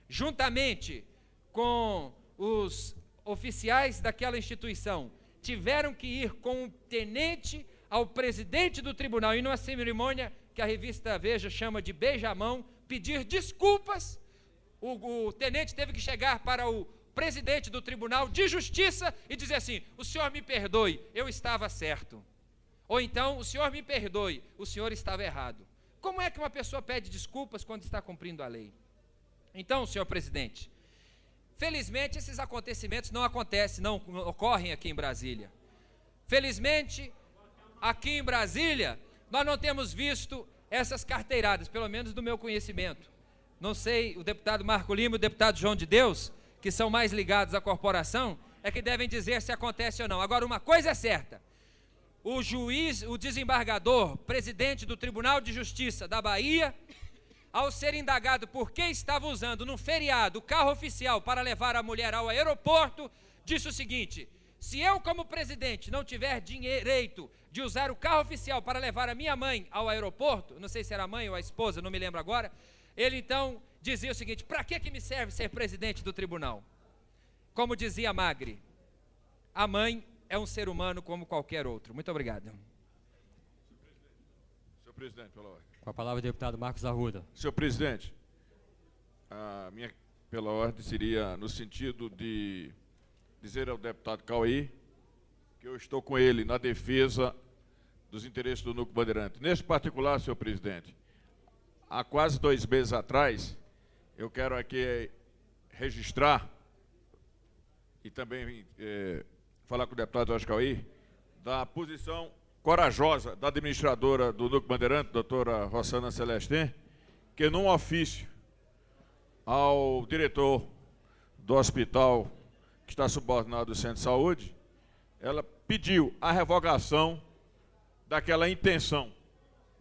juntamente com os oficiais daquela instituição, tiveram que ir com o tenente ao presidente do tribunal, e numa cerimônia que a revista Veja chama de beijamão, pedir desculpas. O tenente teve que chegar para o presidente do Tribunal de Justiça e dizer assim: o senhor me perdoe, eu estava certo. Ou então, o senhor me perdoe, o senhor estava errado. Como é que uma pessoa pede desculpas quando está cumprindo a lei? Então, senhor presidente, felizmente esses acontecimentos não ocorrem aqui em Brasília. Felizmente, aqui em Brasília, nós não temos visto essas carteiradas, pelo menos do meu conhecimento. Não sei, o deputado Marco Lima e o deputado João de Deus, que são mais ligados à corporação, é que devem dizer se acontece ou não. Agora, uma coisa é certa: o juiz, o desembargador, presidente do Tribunal de Justiça da Bahia, ao ser indagado por que estava usando num feriado o carro oficial para levar a mulher ao aeroporto, disse o seguinte: se eu, como presidente, não tiver direito de usar o carro oficial para levar a minha mãe ao aeroporto, não sei se era a mãe ou a esposa, não me lembro agora, ele então dizia o seguinte: para que me serve ser presidente do tribunal? Como dizia Magri, a mãe é um ser humano como qualquer outro. Muito obrigado. Senhor presidente, pela ordem. Com a palavra o deputado Marcos Arruda. Senhor presidente, a minha pela ordem seria no sentido de dizer ao deputado Cauí que eu estou com ele na defesa dos interesses do Núcleo Bandeirante. Nesse particular, senhor presidente, há quase 2 meses atrás, eu quero aqui registrar e também falar com o deputado Jorge Cauí da posição corajosa da administradora do Núcleo Bandeirante, doutora Rossana Celestin, que num ofício ao diretor do hospital que está subordinado ao Centro de Saúde, ela pediu a revogação daquela intenção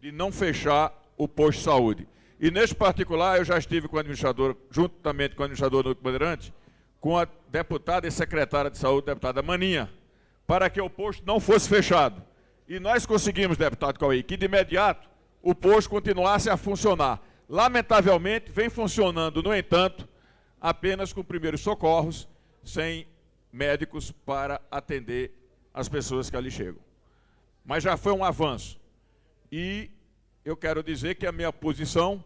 de não fechar o posto de saúde. E, neste particular, eu já estive com o administrador, juntamente com o administrador do Núcleo Bandeirante, com a deputada e secretária de saúde, deputada Maninha, para que o posto não fosse fechado. E nós conseguimos, deputado Cauê, que de imediato o posto continuasse a funcionar. Lamentavelmente, vem funcionando, no entanto, apenas com primeiros socorros, sem médicos para atender as pessoas que ali chegam. Mas já foi um avanço. E eu quero dizer que a minha posição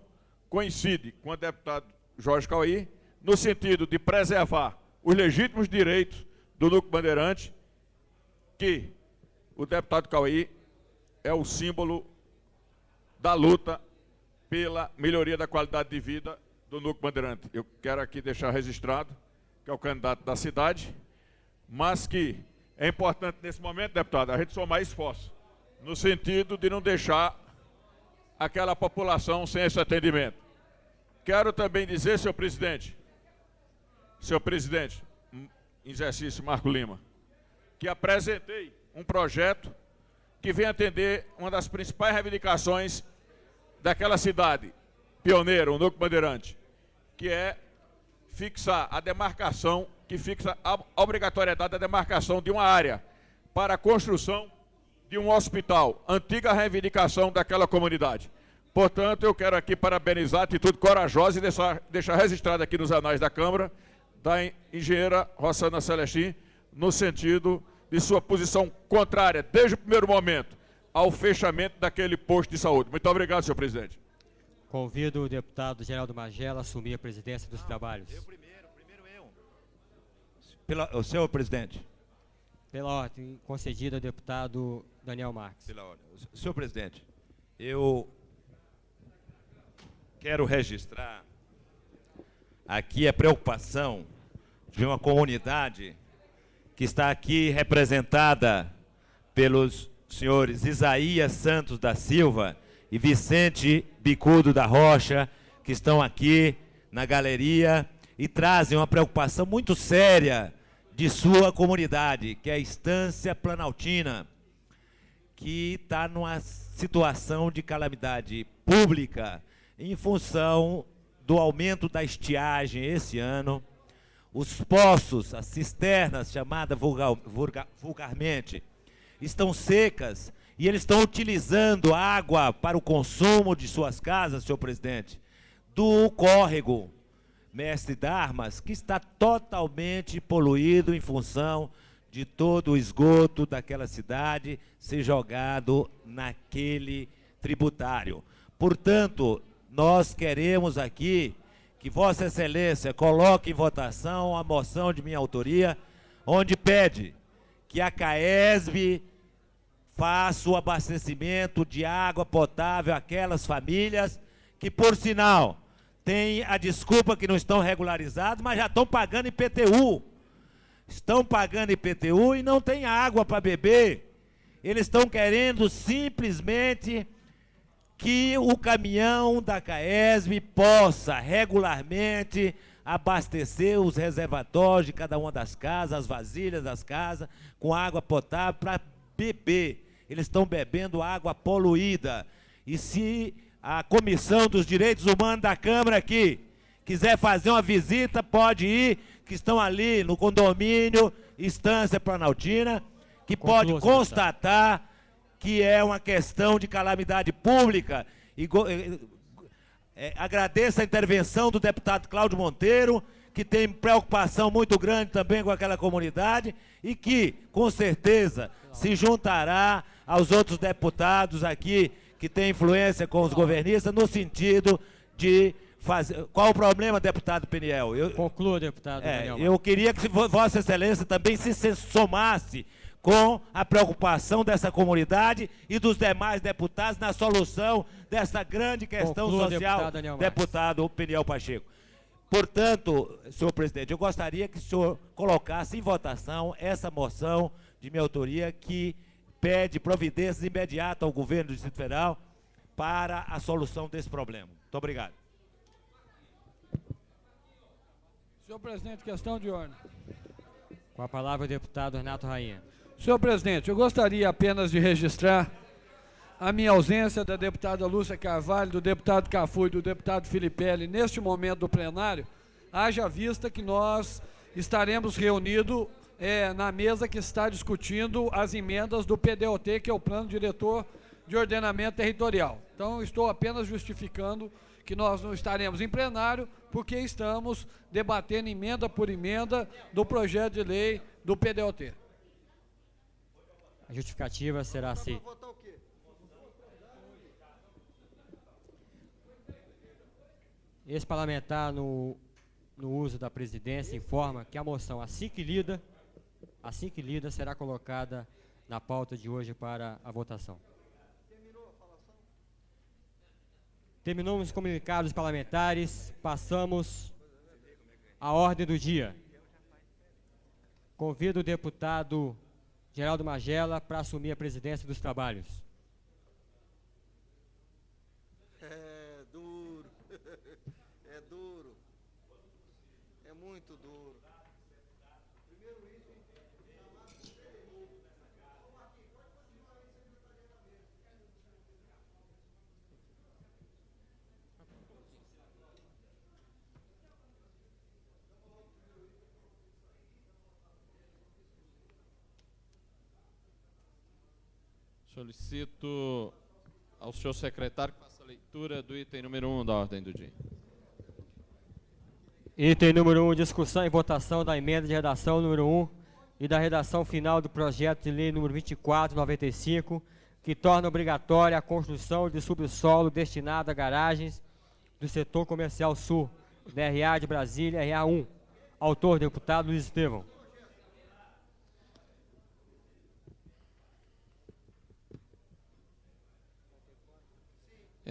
coincide com o deputado Jorge Cauê, no sentido de preservar os legítimos direitos do Núcleo Bandeirante, que o deputado Cauê é o símbolo da luta pela melhoria da qualidade de vida do Núcleo Bandeirante. Eu quero aqui deixar registrado que é o candidato da cidade, mas que é importante nesse momento, deputado, a gente somar esforço, no sentido de não deixar aquela população sem esse atendimento. Quero também dizer, senhor presidente, em exercício Marco Lima, que apresentei um projeto que vem atender uma das principais reivindicações daquela cidade pioneira, o Núcleo Bandeirante, que é fixar a demarcação, que fixa a obrigatoriedade da demarcação de uma área para a construção de um hospital, antiga reivindicação daquela comunidade. Portanto, eu quero aqui parabenizar a atitude corajosa e deixar registrado aqui nos anais da Câmara, da engenheira Rossana Celestin, no sentido de sua posição contrária, desde o primeiro momento, ao fechamento daquele posto de saúde. Muito obrigado, senhor presidente. Convido o deputado Geraldo Magela a assumir a presidência dos trabalhos. O senhor presidente. Pela ordem concedida ao deputado Daniel Marques. Pela ordem. Senhor presidente, eu quero registrar aqui a preocupação de uma comunidade que está aqui representada pelos senhores Isaías Santos da Silva e Vicente Bicudo da Rocha, que estão aqui na galeria e trazem uma preocupação muito séria de sua comunidade, que é a Estância Planaltina, que está numa situação de calamidade pública em função do aumento da estiagem esse ano. Os poços, as cisternas, chamadas vulgarmente, estão secas e eles estão utilizando água para o consumo de suas casas, senhor presidente, do córrego Mestre Darmas, que está totalmente poluído em função de todo o esgoto daquela cidade ser jogado naquele tributário. Portanto, nós queremos aqui que Vossa Excelência coloque em votação a moção de minha autoria, onde pede que a CAESB faça o abastecimento de água potável àquelas famílias que, por sinal, têm a desculpa que não estão regularizados, mas já estão pagando IPTU. Estão pagando IPTU e não tem água para beber. Eles estão querendo simplesmente que o caminhão da CAESB possa regularmente abastecer os reservatórios de cada uma das casas, as vasilhas das casas, com água potável para beber. Eles estão bebendo água poluída. E se a Comissão dos Direitos Humanos da Câmara aqui quiser fazer uma visita, pode ir, que estão ali no condomínio Estância Planaltina, que pode constatar que é uma questão de calamidade pública. E agradeço a intervenção do deputado Cláudio Monteiro, que tem preocupação muito grande também com aquela comunidade e que, com certeza, se juntará aos outros deputados aqui que têm influência com os governistas no sentido de fazer... Qual o problema, deputado Peniel? Conclua, deputado Daniel. Eu queria que Vossa Excelência também se somasse com a preocupação dessa comunidade e dos demais deputados na solução dessa grande questão social, deputado Peniel Pacheco. Portanto, senhor presidente, eu gostaria que o senhor colocasse em votação essa moção de minha autoria que pede providências imediatas ao governo do Distrito Federal para a solução desse problema. Muito obrigado. Senhor presidente, questão de ordem. Com a palavra o deputado Renato Rainha. Senhor presidente, eu gostaria apenas de registrar a minha ausência da deputada Lúcia Carvalho, do deputado Cafu e do deputado Filipelli neste momento do plenário, haja vista que nós estaremos reunidos na mesa que está discutindo as emendas do PDOT, que é o Plano Diretor de Ordenamento Territorial. Então, estou apenas justificando que nós não estaremos em plenário, porque estamos debatendo emenda por emenda do projeto de lei do PDOT. A justificativa será assim. Esse parlamentar, no uso da presidência, informa que a moção, assim que lida, será colocada na pauta de hoje para a votação. Terminamos os comunicados parlamentares, passamos à ordem do dia. Convido o deputado Geraldo Magela para assumir a presidência dos trabalhos. É duro, é duro, é muito duro. Solicito ao senhor secretário que faça a leitura do item número 1 da ordem do dia. Item número 1, discussão e votação da emenda de redação número 1 e da redação final do projeto de lei número 2495, que torna obrigatória a construção de subsolo destinado a garagens do setor comercial sul, da RA de Brasília, RA1. Autor, deputado Luiz Estevão.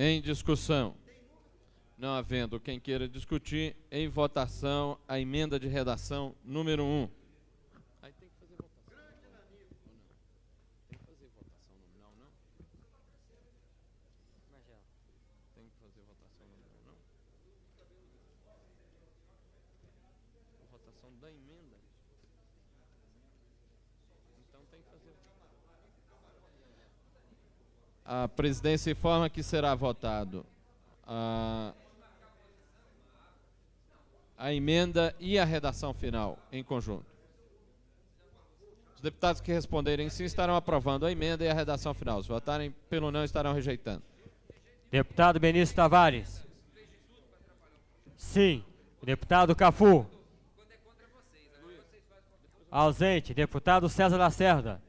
Em discussão. Não havendo quem queira discutir, em votação, a emenda de redação número 1. Aí tem que fazer votação. Tem que fazer votação nominal, não? Tem que fazer votação nominal, não? Votação da emenda. Então tem que fazer. A presidência informa que será votado a emenda e a redação final em conjunto. Os deputados que responderem sim estarão aprovando a emenda e a redação final. Se votarem pelo não, estarão rejeitando. Deputado Benício Tavares. Sim. Deputado Cafu. Ausente. Deputado César Lacerda.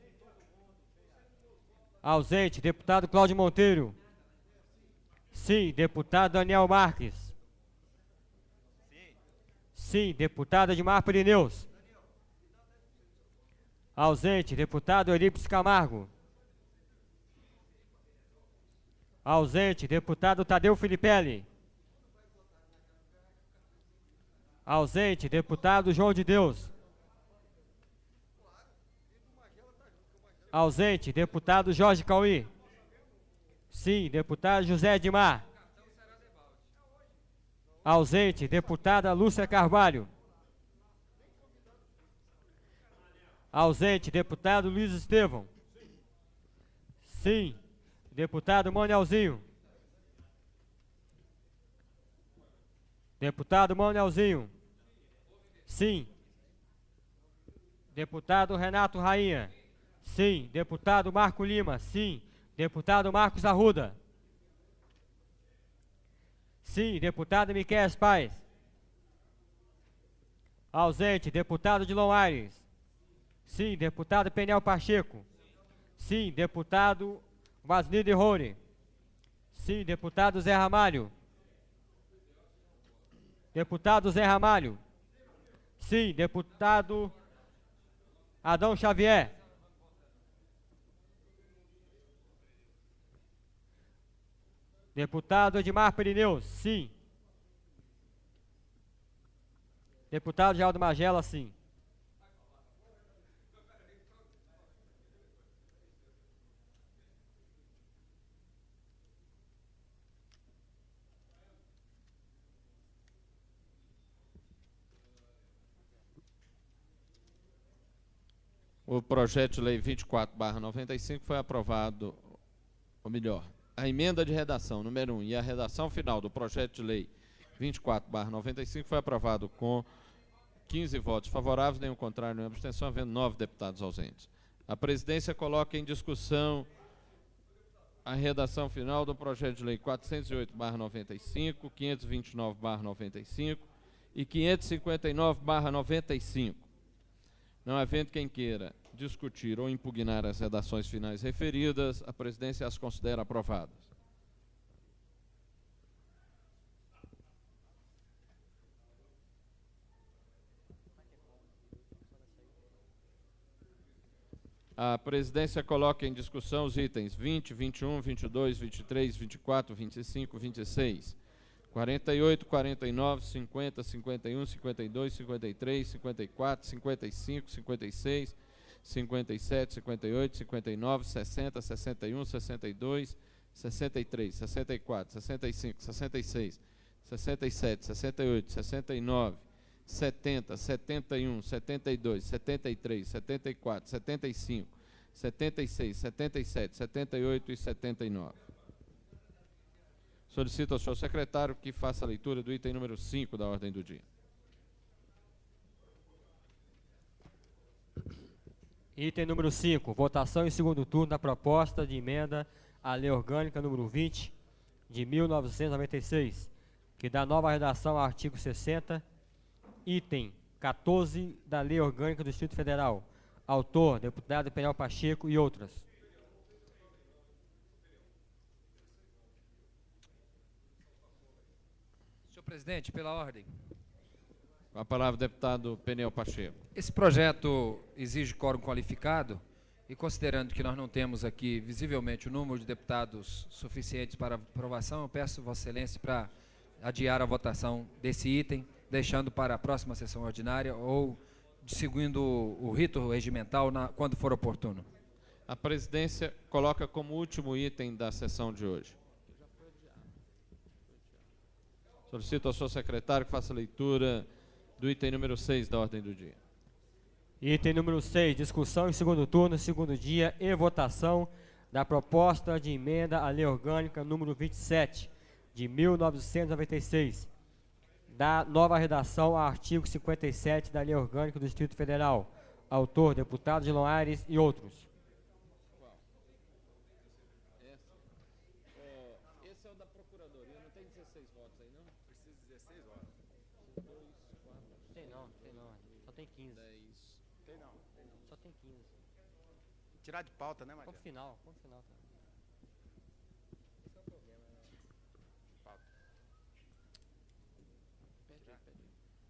Ausente. Deputado Cláudio Monteiro. Sim. Deputado Daniel Marques. Sim. Deputado Edmar Pirineus. Ausente. Deputado Eurípides Camargo. Ausente. Deputado Tadeu Filipelli. Ausente. Deputado João de Deus. Ausente. Deputado Jorge Cauí. Sim. Deputado José Edmar. Ausente. Deputada Lúcia Carvalho. Ausente. Deputado Luiz Estevão. Sim. Deputado Manuelzinho. Deputado Manuelzinho. Sim. Deputado Renato Rainha. Sim. Deputado Marco Lima. Sim. Deputado Marcos Arruda. Sim. Deputado Miquel Paes. Ausente. Deputado Dilon Aires. Sim. Deputado Peniel Pacheco. Sim. Deputado Vasni de Rony. Sim. Deputado Zé Ramalho. Deputado Zé Ramalho. Sim. Deputado Adão Xavier. Deputado Edmar Pirineus. Sim. Deputado Geraldo Magela. Sim. O projeto de lei 24/95 foi aprovado, ou melhor, a emenda de redação número 1 e a redação final do projeto de lei 24/95 foi aprovado com 15 votos favoráveis, nenhum contrário, nenhuma abstenção, havendo 9 deputados ausentes. A presidência coloca em discussão a redação final do projeto de lei 408/95, 529/95 e 559/95. Não havendo quem queira discutir ou impugnar as redações finais referidas, a presidência as considera aprovadas. A presidência coloca em discussão os itens 20, 21, 22, 23, 24, 25, 26, 48, 49, 50, 51, 52, 53, 54, 55, 56, 57, 58, 59, 60, 61, 62, 63, 64, 65, 66, 67, 68, 69, 70, 71, 72, 73, 74, 75, 76, 77, 78 e 79. Solicito ao senhor secretário que faça a leitura do item número 5 da ordem do dia. Item número 5, votação em segundo turno da proposta de emenda à Lei Orgânica número 20, de 1996, que dá nova redação ao artigo 60, item 14 da Lei Orgânica do Distrito Federal. Autor, deputado Penel Pacheco e outras. Senhor presidente, pela ordem. Com a palavra, deputado Penel Pacheco. Esse projeto exige quórum qualificado e, considerando que nós não temos aqui, visivelmente, o número de deputados suficientes para aprovação, eu peço Vossa Excelência para adiar a votação desse item, deixando para a próxima sessão ordinária ou seguindo o rito regimental quando for oportuno. A presidência coloca como último item da sessão de hoje. Solicito ao senhor secretário que faça a leitura do item número 6 da ordem do dia. Item número 6, discussão em segundo turno, segundo dia e votação da proposta de emenda à Lei Orgânica número 27, de 1996, da nova redação ao artigo 57 da Lei Orgânica do Distrito Federal. Autor, deputado Gilon Aires e outros. Esse é o da Procuradoria, não tem 16 votos aí, não? Precisa de 16 votos. 2, 4, Tem não. Só tem 15. 10. Tem não. Só tem 15. Tirar de pauta, né, Maria? Vamos final. Tá.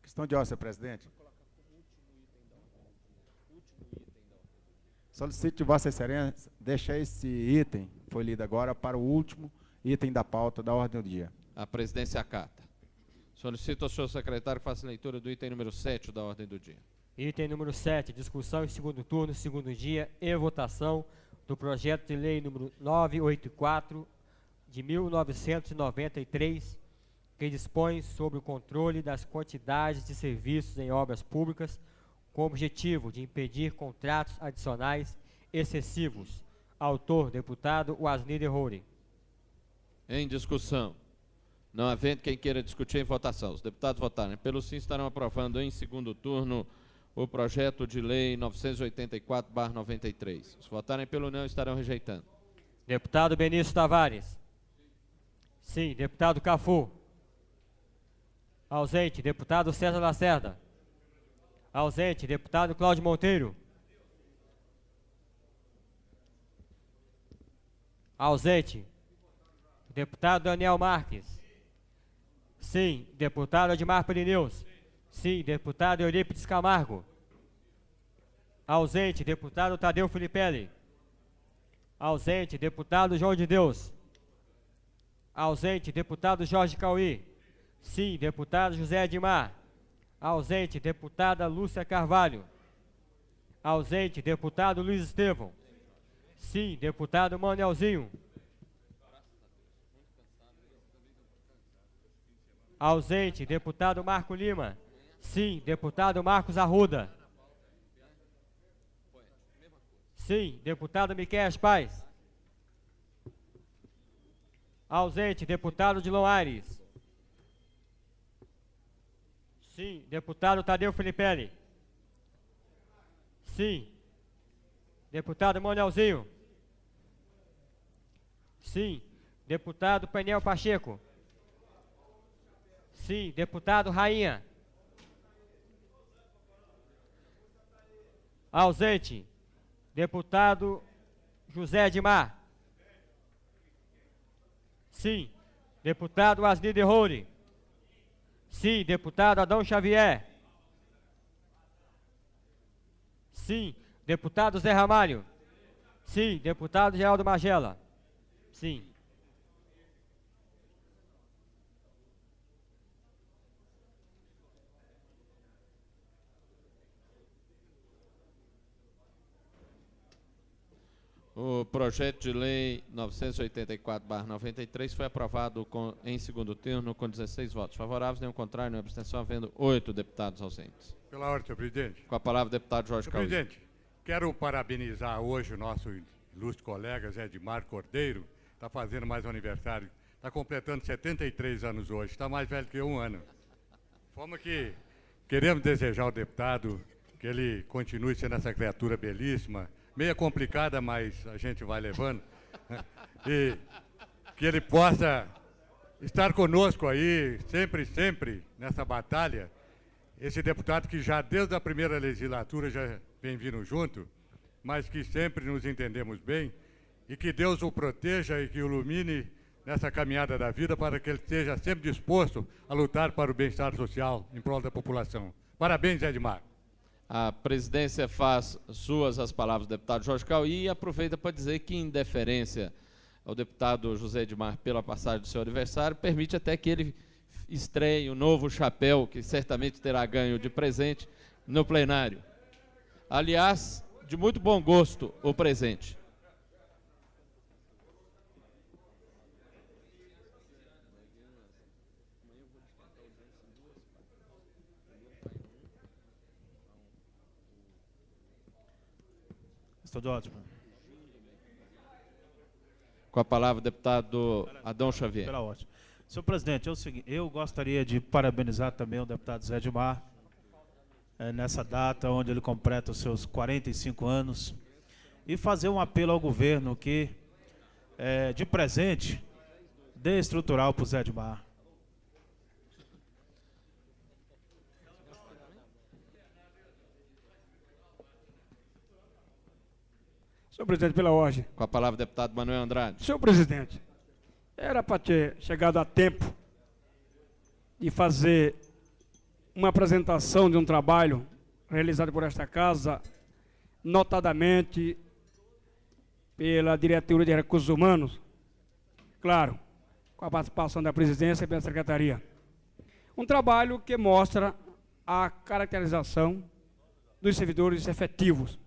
Questão de ordem, senhor presidente. Solicito de Vossa Excelência deixar esse item, foi lido agora, para o último item da pauta da ordem do dia. A presidência acata. Solicito ao senhor secretário que faça a leitura do item número 7 da ordem do dia. Item número 7, discussão em segundo turno, segundo dia e votação do projeto de lei número 984 de 1993, que dispõe sobre o controle das quantidades de serviços em obras públicas, com o objetivo de impedir contratos adicionais excessivos. Autor, deputado Wasnir Roure. Em discussão. Não havendo quem queira discutir em votação. Os deputados votarem pelo sim estarão aprovando em segundo turno o projeto de lei 984/93. Se votarem pelo não, estarão rejeitando. Deputado Benício Tavares. Sim. Deputado Cafu. Ausente. Deputado César Lacerda. Ausente. Deputado Cláudio Monteiro. Ausente. Deputado Daniel Marques. Sim. Deputado Edmar Pirineus. Sim. Deputado Eurípides Camargo. Ausente. Deputado Tadeu Filipelli. Ausente. Deputado João de Deus. Ausente. Deputado Jorge Cauí. Sim. Deputado José Edmar. Ausente. Deputada Lúcia Carvalho. Ausente. Deputado Luiz Estevão. Sim. Deputado Manelzinho. Ausente. Deputado Marco Lima. Sim. Deputado Marcos Arruda. Sim. Deputado Miquel Paz. Ausente. Deputado Dilon Aires. Sim. Deputado Tadeu Filipelli. Sim. Deputado Manuelzinho. Sim. Deputado Peniel Pacheco. Sim. Deputado Rainha. Ausente. Deputado José Edmar. Sim. Deputado Asni de Rony. Sim. Deputado Adão Xavier. Sim. Deputado Zé Ramalho. Sim. Deputado Geraldo Magela. Sim. O projeto de lei 984/93 foi aprovado em segundo turno com 16 votos favoráveis, nenhum contrário, nenhuma abstenção, havendo 8 deputados ausentes. Pela ordem, senhor presidente. Com a palavra o deputado Jorge Senhor Cauí. presidente, quero parabenizar hoje o nosso ilustre colega Zé Edmar Cordeiro, está fazendo mais um aniversário, está completando 73 anos hoje, está mais velho que um ano. De forma que queremos desejar ao deputado que ele continue sendo essa criatura belíssima, meia complicada, mas a gente vai levando, e que ele possa estar conosco aí, sempre nessa batalha. Esse deputado que já desde a primeira legislatura já vem vindo junto, mas que sempre nos entendemos bem, e que Deus o proteja e que o ilumine nessa caminhada da vida para que ele esteja sempre disposto a lutar para o bem-estar social em prol da população. Parabéns, Edmar. A presidência faz suas as palavras do deputado Jorge Cauí e aproveita para dizer que, em deferência ao deputado José Edmar pela passagem do seu aniversário, permite até que ele estreie o novo chapéu, que certamente terá ganho de presente, no plenário. Aliás, de muito bom gosto o presente. Estou ótimo. Com a palavra o deputado Adão Xavier. Pela ordem. Senhor presidente, é o seguinte, eu gostaria de parabenizar também o deputado Zé Edmar, nessa data onde ele completa os seus 45 anos, e fazer um apelo ao governo que, de presente, dê estrutural para o Zé Edmar. Senhor presidente, pela ordem. Com a palavra o deputado Manuel Andrade. Senhor presidente, era para ter chegado a tempo de fazer uma apresentação de um trabalho realizado por esta casa, notadamente pela Diretoria de Recursos Humanos, claro, com a participação da presidência e pela secretaria. Um trabalho que mostra a caracterização dos servidores efetivos.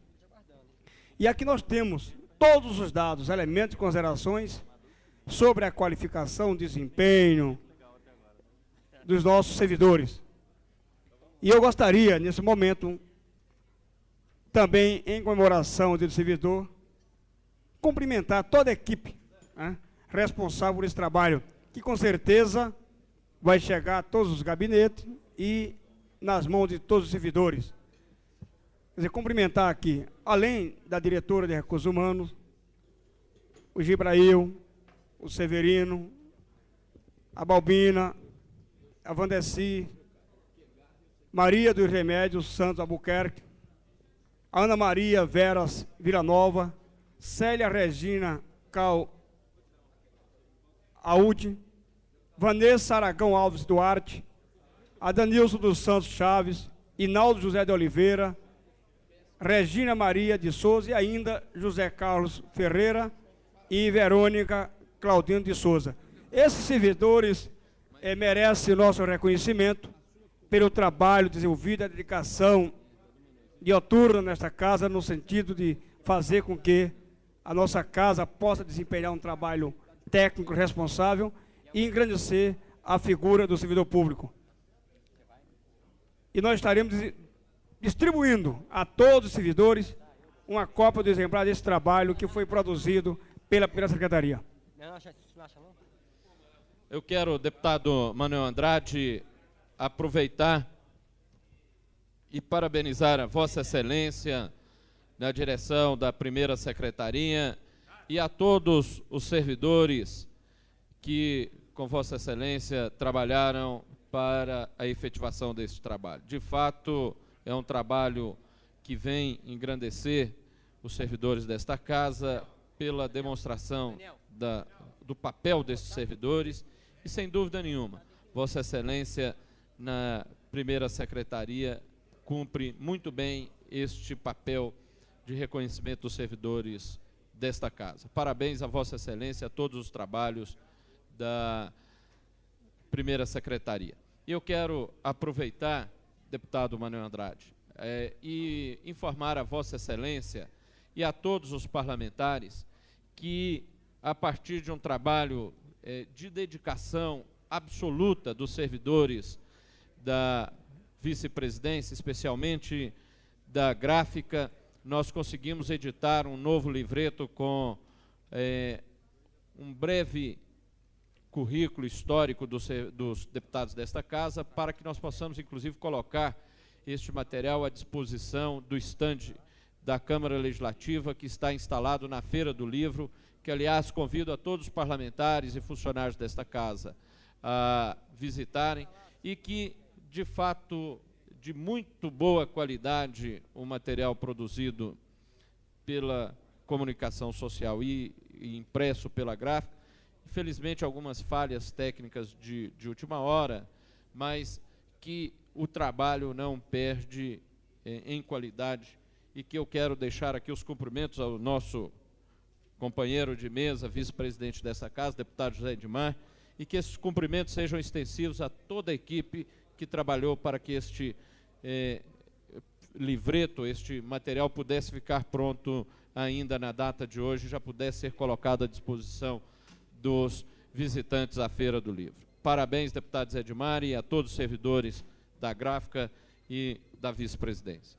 E aqui nós temos todos os dados, elementos e considerações sobre a qualificação, desempenho dos nossos servidores. E eu gostaria, nesse momento, também em comemoração do Dia do Servidor, cumprimentar toda a equipe, né, responsável por esse trabalho, que com certeza vai chegar a todos os gabinetes e nas mãos de todos os servidores. Quer dizer, cumprimentar aqui, além da diretora de Recursos Humanos, o Gibrail, o Severino, a Balbina, a Vandeci, Maria dos Remédios Santos Albuquerque, a Ana Maria Veras Villanova, Célia Regina Cal Audi, Vanessa Aragão Alves Duarte, a Danilson dos Santos Chaves, Inaldo José de Oliveira, Regina Maria de Souza e ainda José Carlos Ferreira e Verônica Claudino de Souza. Esses servidores merecem o nosso reconhecimento pelo trabalho desenvolvido, a dedicação dioturna nesta casa, no sentido de fazer com que a nossa casa possa desempenhar um trabalho técnico responsável e engrandecer a figura do servidor público. E nós estaremos distribuindo a todos os servidores uma cópia do exemplar desse trabalho que foi produzido pela primeira secretaria. Eu quero, deputado Manuel Andrade, aproveitar e parabenizar a Vossa Excelência na direção da primeira secretaria e a todos os servidores que, com Vossa Excelência, trabalharam para a efetivação desse trabalho. De fato, é um trabalho que vem engrandecer os servidores desta casa pela demonstração do papel desses servidores e, sem dúvida nenhuma, Vossa Excelência, na primeira secretaria, cumpre muito bem este papel de reconhecimento dos servidores desta casa. Parabéns a Vossa Excelência, a todos os trabalhos da primeira secretaria. E eu quero aproveitar, deputado Manuel Andrade, e informar a Vossa Excelência e a todos os parlamentares que, a partir de um trabalho de dedicação absoluta dos servidores da vice-presidência, especialmente da gráfica, nós conseguimos editar um novo livreto com um breve currículo histórico dos deputados desta casa, para que nós possamos, inclusive, colocar este material à disposição do estande da Câmara Legislativa, que está instalado na Feira do Livro, que, aliás, convido a todos os parlamentares e funcionários desta casa a visitarem, e que, de fato, de muito boa qualidade, o material produzido pela comunicação social e impresso pela gráfica. Infelizmente, algumas falhas técnicas de última hora, mas que o trabalho não perde em qualidade, e que eu quero deixar aqui os cumprimentos ao nosso companheiro de mesa, vice-presidente dessa casa, deputado José Edmar, e que esses cumprimentos sejam extensivos a toda a equipe que trabalhou para que este livreto, este material pudesse ficar pronto ainda na data de hoje, já pudesse ser colocado à disposição dos visitantes à Feira do Livro. Parabéns, deputado Zé Edmar, e a todos os servidores da gráfica e da vice-presidência.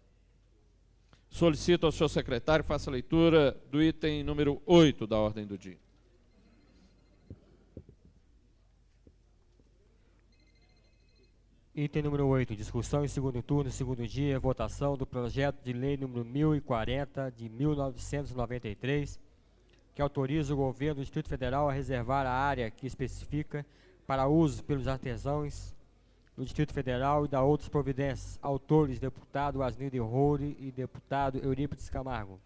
Solicito ao senhor secretário que faça a leitura do item número 8 da ordem do dia. Item número 8, discussão em segundo turno, segundo dia, votação do projeto de lei número 1040 de 1993, que autoriza o governo do Distrito Federal a reservar a área que especifica para uso pelos artesãos do Distrito Federal e da outras providências. Autores, deputado Asnildo Roure e deputado Eurípides Camargo.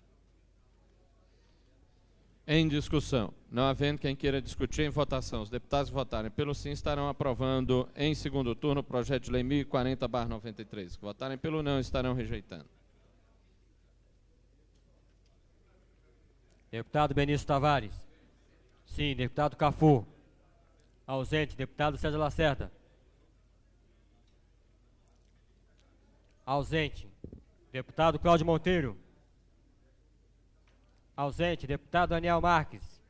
Em discussão. Não havendo quem queira discutir, em votação. Os deputados que votarem pelo sim estarão aprovando em segundo turno o projeto de lei 1040/93. Que votarem pelo não estarão rejeitando. Deputado Benício Tavares. Sim. Deputado Cafu. Ausente. Deputado César Lacerda. Ausente. Deputado Cláudio Monteiro. Ausente. Deputado Daniel Marques.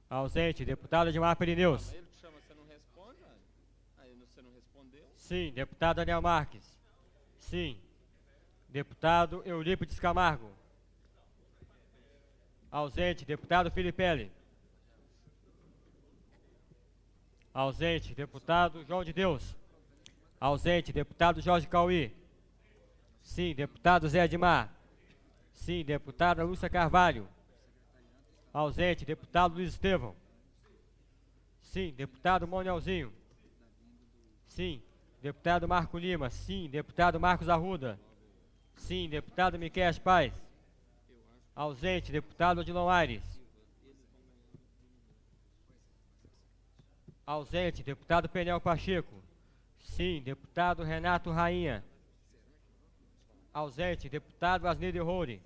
Ausente. Deputado Edmar Perineus. Ele te chama, você não responde? Aí você não respondeu? Sim. Deputado Daniel Marques. Sim. Deputado Eurípides Camargo. Ausente. Deputado Filipelli. Ausente. Deputado João de Deus. Ausente. Deputado Jorge Cauí. Sim. Deputado Zé Edmar. Sim. Deputada Lúcia Carvalho. Ausente. Deputado Luiz Estevão. Sim. Deputado Monelzinho. Sim. Deputado Marco Lima. Sim. Deputado Marcos Arruda. Sim. Deputado Miquel Paz. Ausente. Deputado Odilon Aires. Ausente. Deputado Penel Pacheco. Sim. Deputado Renato Rainha. Ausente. Deputado Asnildo Roure.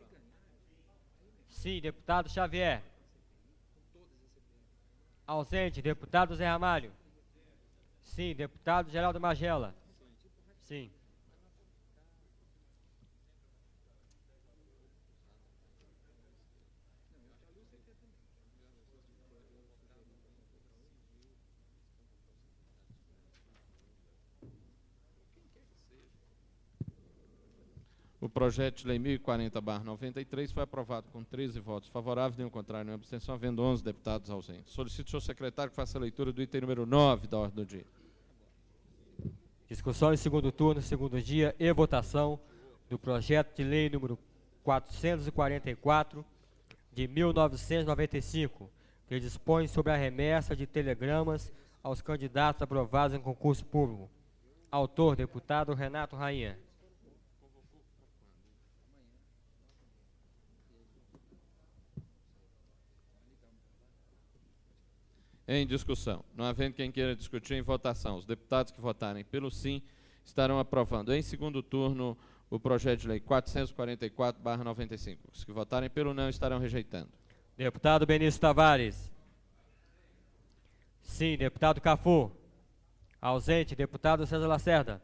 Sim. Deputado Xavier. Ausente. Deputado Zé Ramalho. Sim. Deputado Geraldo Magela. Sim. O projeto de lei 1040/93 foi aprovado com 13 votos favoráveis, nenhum contrário, nenhuma abstenção, havendo 11 deputados ausentes. Solicito ao senhor secretário que faça a leitura do item número 9 da ordem do dia. Discussão em segundo turno, segundo dia e votação do projeto de lei número 444 de 1995, que dispõe sobre a remessa de telegramas aos candidatos aprovados em concurso público. Autor, deputado Renato Rainha. Em discussão. Não havendo quem queira discutir, em votação. Os deputados que votarem pelo sim estarão aprovando em segundo turno o projeto de lei 444/95. Os que votarem pelo não estarão rejeitando. Deputado Benício Tavares. Sim. Deputado Cafu. Ausente. Deputado César Lacerda.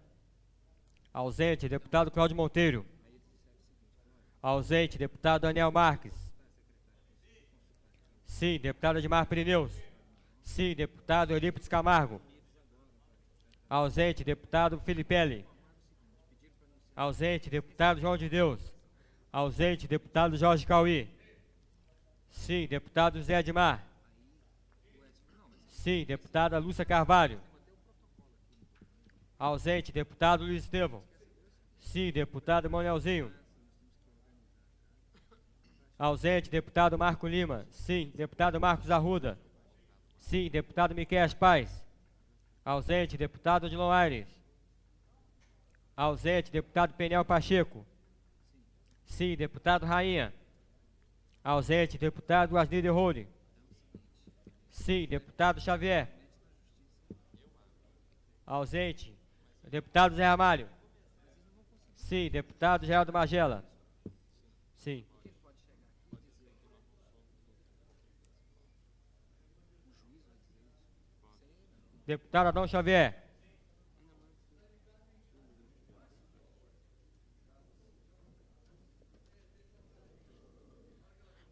Ausente. Deputado Cláudio Monteiro. Ausente. Deputado Daniel Marques. Sim. Deputado Edmar Pirineus. Sim. Deputado Eurípides Camargo. Ausente. Deputado Filipelli. Ausente. Deputado João de Deus. Ausente. Deputado Jorge Cauí. Sim. Deputado José Edmar. Sim. Deputada Lúcia Carvalho. Ausente. Deputado Luiz Estevão. Sim. Deputado Manuelzinho. Ausente. Deputado Marco Lima. Sim. Deputado Marcos Arruda. Sim. Deputado Miquel Paz. Ausente. Deputado Odilon Aires. Ausente. Deputado Peniel Pacheco. Sim. Deputado Rainha. Ausente. Deputado Asnir de Rode. Sim. Deputado Xavier. Ausente. Deputado Zé Ramalho. Sim. Deputado Geraldo Magela. Sim. Deputado Adão Xavier.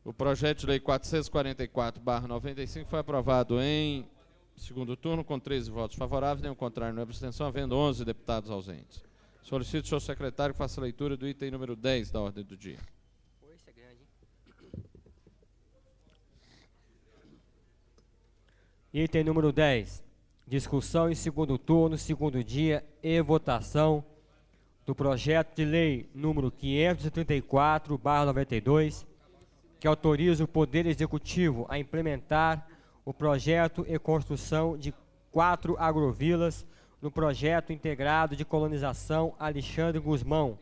O projeto de lei 444/95 foi aprovado em segundo turno com 13 votos favoráveis, nenhum contrário, nenhuma abstenção, havendo 11 deputados ausentes. Solicito ao senhor secretário que faça a leitura do item número 10 da ordem do dia. Item número 10. Discussão em segundo turno, segundo dia e votação do projeto de lei número 534/92, que autoriza o Poder Executivo a implementar o projeto e construção de 4 agrovilas no projeto integrado de colonização Alexandre Guzmão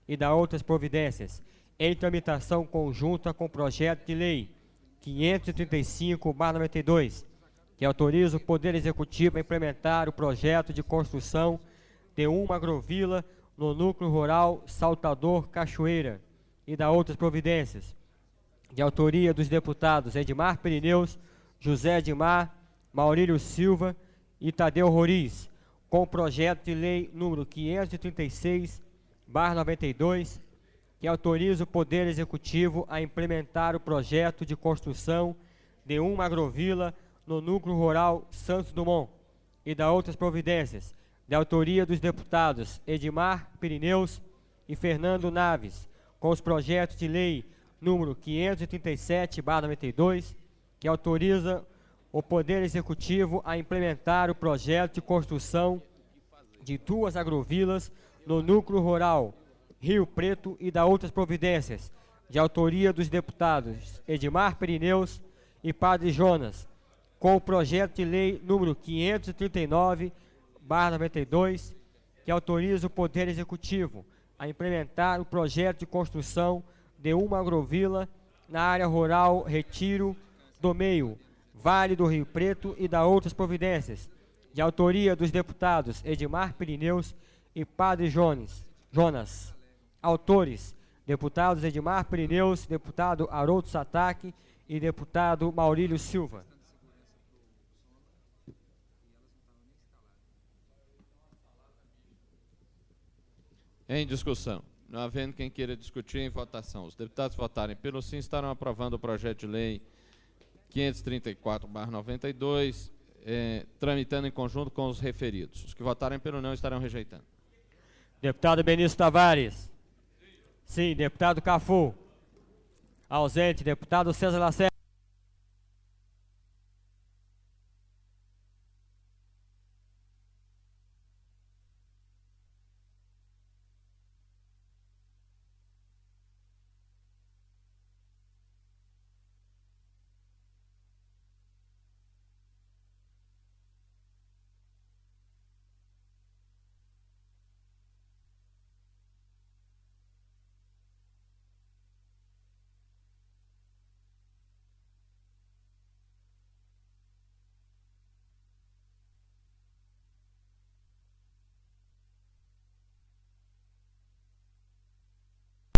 e da outras providências, em tramitação conjunta com o projeto de lei 535/92, que autoriza o Poder Executivo a implementar o projeto de construção de uma agrovila no núcleo rural Saltador Cachoeira e da outras providências, de autoria dos deputados Edmar Pirineus, José Edmar, Maurílio Silva e Tadeu Roriz, com o projeto de lei número 536/92, que autoriza o Poder Executivo a implementar o projeto de construção de uma agrovila no núcleo rural Santos Dumont e da outras providências, de autoria dos deputados Edmar Pirineus e Fernando Naves, com os projetos de lei número 537/92, que autoriza o Poder Executivo a implementar o projeto de construção de 2 agrovilas no núcleo rural Rio Preto e da outras providências, de autoria dos deputados Edmar Pirineus e Padre Jonas, com o projeto de lei número 539/92, que autoriza o Poder Executivo a implementar o projeto de construção de uma agrovila na área rural Retiro do Meio, Vale do Rio Preto e da outras providências, de autoria dos deputados Edmar Pirineus e Padre Jonas. Autores: deputados Edmar Pirineus, deputado Haroldo Sataque e deputado Maurílio Silva. Em discussão. Não havendo quem queira discutir, em votação. Os deputados que votarem pelo sim estarão aprovando o projeto de lei 534/92, tramitando em conjunto com os referidos. Os que votarem pelo não estarão rejeitando. Deputado Benício Tavares. Sim, deputado Cafu. Ausente, deputado César Lacerda.